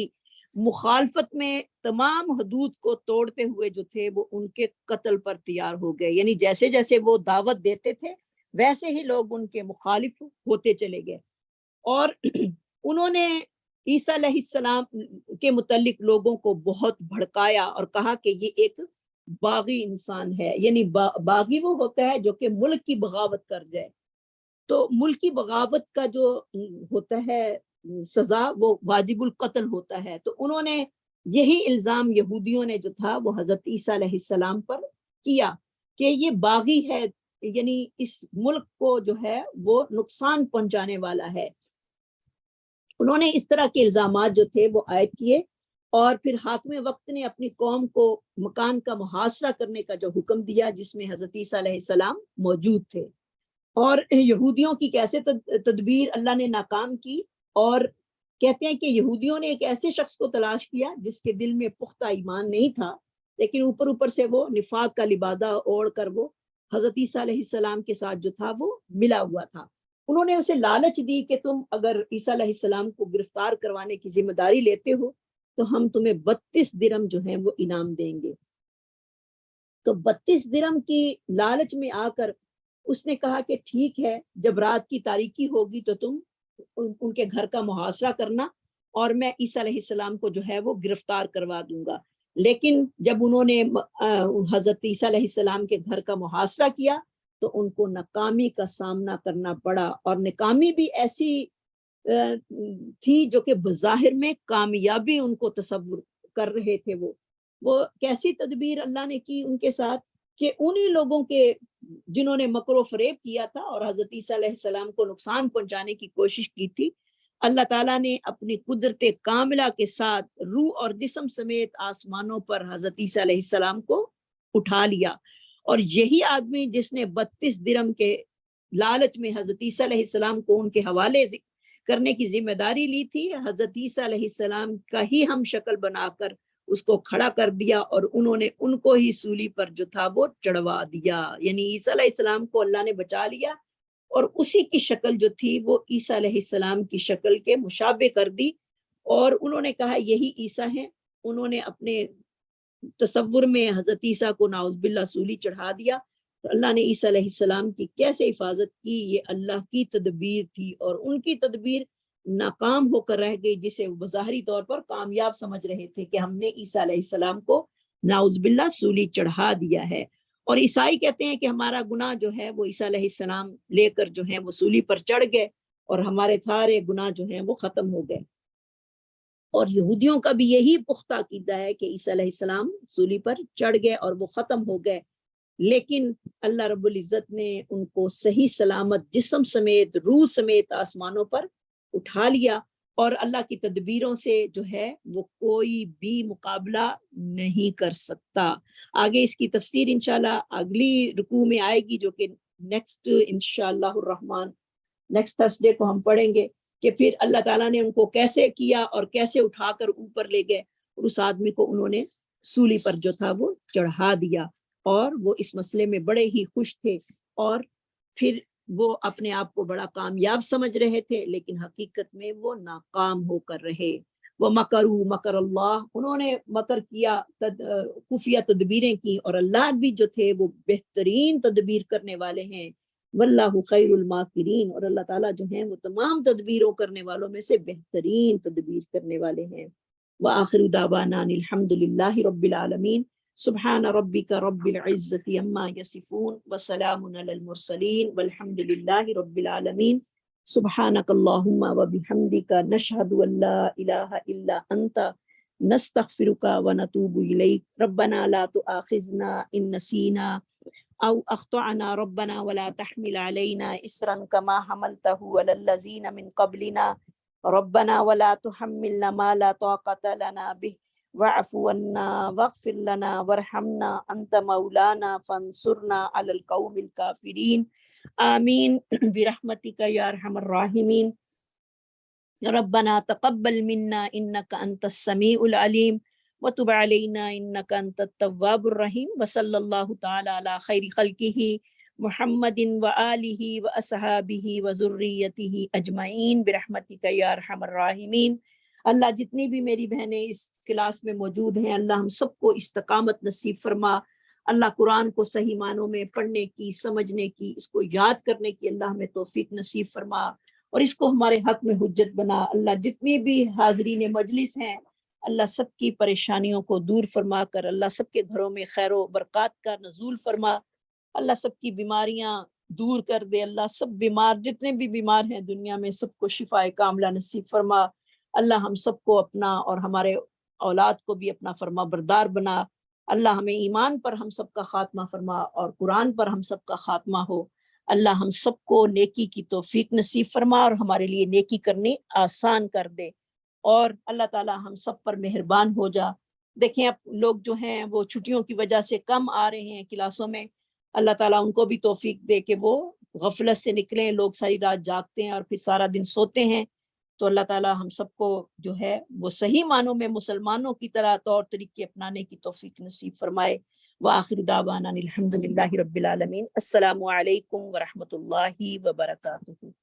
مخالفت میں تمام حدود کو توڑتے ہوئے جو تھے وہ ان کے قتل پر تیار ہو گئے۔ یعنی جیسے جیسے وہ دعوت دیتے تھے ویسے ہی لوگ ان کے مخالف ہوتے چلے گئے، اور انہوں نے عیسیٰ علیہ السلام کے متعلق لوگوں کو بہت بھڑکایا اور کہا کہ یہ ایک باغی انسان ہے۔ یعنی باغی وہ ہوتا ہے جو کہ ملک کی بغاوت کر جائے، تو ملک کی بغاوت کا جو ہوتا ہے سزا وہ واجب القتل ہوتا ہے۔ تو انہوں نے یہی الزام یہودیوں نے جو تھا وہ حضرت عیسیٰ علیہ السلام پر کیا کہ یہ باغی ہے، یعنی اس ملک کو جو ہے وہ نقصان پہنچانے والا ہے۔ انہوں نے اس طرح کے الزامات جو تھے وہ عائد کیے، اور پھر حاکم وقت نے اپنی قوم کو مکان کا محاصرہ کرنے کا جو حکم دیا جس میں حضرت عیسیٰ علیہ السلام موجود تھے، اور یہودیوں کی کیسے تدبیر اللہ نے ناکام کی۔ اور کہتے ہیں کہ یہودیوں نے ایک ایسے شخص کو تلاش کیا جس کے دل میں پختہ ایمان نہیں تھا، لیکن اوپر سے وہ نفاق کا لبادہ اوڑھ کر وہ حضرت عیسیٰ علیہ السلام کے ساتھ جو تھا وہ ملا ہوا تھا۔ انہوں نے اسے لالچ دی کہ تم اگر عیسیٰ علیہ السلام کو گرفتار کروانے کی ذمہ داری لیتے ہو تو ہم تمہیں 32 درم جو ہیں وہ انعام دیں گے۔ تو 32 درم کی لالچ میں آ کر اس نے کہا کہ ٹھیک ہے، جب رات کی تاریکی ہوگی تو تم ان کے گھر کا محاصرہ کرنا اور میں عیسیٰ علیہ السلام کو جو ہے وہ گرفتار کروا دوں گا۔ لیکن جب انہوں نے حضرت عیسیٰ علیہ السلام کے گھر کا محاصرہ کیا تو ان کو ناکامی کا سامنا کرنا پڑا، اور ناکامی بھی ایسی تھی جو کہ بظاہر میں کامیابی ان کو تصور کر رہے تھے۔ وہ کیسی تدبیر اللہ نے کی ان کے ساتھ کہ انہی لوگوں کے جنہوں نے مکر و فریب کیا تھا اور حضرت عیسیٰ علیہ السلام کو نقصان پہنچانے کی کوشش کی تھی، اللہ تعالیٰ نے اپنی قدرت کاملہ کے ساتھ روح اور جسم سمیت آسمانوں پر حضرت عیسیٰ علیہ السلام کو اٹھا لیا۔ اور یہی آدمی جس نے 32 درم کے لالچ میں حضرت عیسیٰ علیہ السلام کو ان کے حوالے کرنے کی ذمہ داری لی تھی، حضرت عیسیٰ علیہ السلام کا ہی ہم شکل بنا کر اس کو کھڑا کر دیا، اور انہوں نے ان کو ہی سولی پر جو تھا وہ چڑھوا دیا۔ یعنی عیسیٰ علیہ السلام کو اللہ نے بچا لیا اور اسی کی شکل جو تھی وہ عیسیٰ علیہ السلام کی شکل کے مشابہ کر دی، اور انہوں نے کہا یہی عیسیٰ ہیں۔ انہوں نے اپنے تصور میں حضرت عیسیٰ کو نعوذ باللہ سولی چڑھا دیا۔ تو اللہ نے عیسیٰ علیہ السلام کی کیسے حفاظت کی، یہ اللہ کی تدبیر تھی، اور ان کی تدبیر ناکام ہو کر رہ گئی، جسے بظاہری طور پر کامیاب سمجھ رہے تھے کہ ہم نے عیسیٰ علیہ السلام کو نعوذ باللہ سولی چڑھا دیا ہے۔ اور عیسائی کہتے ہیں کہ ہمارا گناہ جو ہے وہ عیسیٰ علیہ السلام لے کر جو ہے وہ سولی پر چڑھ گئے، اور ہمارے سارے گناہ جو ہیں وہ ختم ہو گئے۔ اور یہودیوں کا بھی یہی پختہ عقیدہ ہے کہ عیسیٰ علیہ السلام سولی پر چڑھ گئے اور وہ ختم ہو گئے، لیکن اللہ رب العزت نے ان کو صحیح سلامت جسم سمیت روح سمیت آسمانوں پر اٹھا لیا، اور اللہ کی تدبیروں سے جو ہے وہ کوئی بھی مقابلہ نہیں کر سکتا۔ آگے اس کی تفسیر انشاءاللہ اگلی رکوع میں آئے گی، جو کہ نیکسٹ انشاءاللہ الرحمن نیکسٹ تھرسڈے کو ہم پڑھیں گے کہ پھر اللہ تعالیٰ نے ان کو کیسے کیا اور کیسے اٹھا کر اوپر لے گئے، اور اس آدمی کو انہوں نے سولی پر جو تھا وہ چڑھا دیا، اور وہ اس مسئلے میں بڑے ہی خوش تھے، اور پھر وہ اپنے آپ کو بڑا کامیاب سمجھ رہے تھے، لیکن حقیقت میں وہ ناکام ہو کر رہے۔ وَمَكَرُوا مَكَرَ اللَّهِ، انہوں نے مکر کیا، خفیہ تدبیریں کی، اور اللہ بھی جو تھے وہ بہترین تدبیر کرنے والے ہیں۔ واللہ خیر الماکرین، اور اللہ تعالیٰ جو ہیں وہ تمام تدبیروں کرنے والوں میں سے بہترین تدبیر کرنے والے ہیں۔ وآخر دعوانا ان الحمد للہ رب العالمین، سبحان ربک رب العزت عما یصفون وسلام علی المرسلین والحمد للہ رب العالمین۔ سبحانک اللہم وبحمدک، نشہد ان لا الہ الا انت، نستغفرک ونتوب الیک۔ ربنا لا تؤاخذنا ان نسینا او اخطأنا، ربنا ولا تحمل علينا اسرا كما حملته على الذين من قبلنا، ربنا ولا تحملنا ما لا طاقة لنا به، واعف عنا واغفر لنا وارحمنا انت مولانا فانصرنا على القوم الكافرين، آمین برحمتك یا ارحم الراحمین۔ ربنا تقبل منا انك انت السميع العليم وتب علينا انك انت التواب الرحيم، وصلى الله تعالى على خير خلقه محمد وآلہ واصحابہ وذریتہ اجمعین برحمتک یا ارحم الراحمین۔ اللہ جتنی بھی میری بہنیں اس کلاس میں موجود ہیں، اللہ ہم سب کو استقامت نصیب فرما۔ اللہ قرآن کو صحیح معنوں میں پڑھنے کی، سمجھنے کی، اس کو یاد کرنے کی اللہ ہمیں توفیق نصیب فرما، اور اس کو ہمارے حق میں حجت بنا۔ اللہ جتنی بھی حاضرین مجلس ہیں، اللہ سب کی پریشانیوں کو دور فرما کر اللہ سب کے گھروں میں خیر و برکات کا نزول فرما، اللہ سب کی بیماریاں دور کر دے۔ اللہ سب بیمار جتنے بھی بیمار ہیں دنیا میں، سب کو شفا کاملہ نصیب فرما۔ اللہ ہم سب کو اپنا اور ہمارے اولاد کو بھی اپنا فرما بردار بنا۔ اللہ ہمیں ایمان پر ہم سب کا خاتمہ فرما اور قرآن پر ہم سب کا خاتمہ ہو۔ اللہ ہم سب کو نیکی کی توفیق نصیب فرما اور ہمارے لیے نیکی کرنی آسان کر دے، اور اللہ تعالی ہم سب پر مہربان ہو جا۔ دیکھیں اب لوگ جو ہیں وہ چھٹیوں کی وجہ سے کم آ رہے ہیں کلاسوں میں، اللہ تعالیٰ ان کو بھی توفیق دے کہ وہ غفلت سے نکلیں۔ لوگ ساری رات جاگتے ہیں اور پھر سارا دن سوتے ہیں، تو اللہ تعالیٰ ہم سب کو جو ہے وہ صحیح معنوں میں مسلمانوں کی طرح طور طریقے اپنانے کی توفیق نصیب فرمائے۔ وآخر دعوانا الحمد للہ رب العالمین۔ السلام علیکم ورحمۃ اللہ وبرکاتہ۔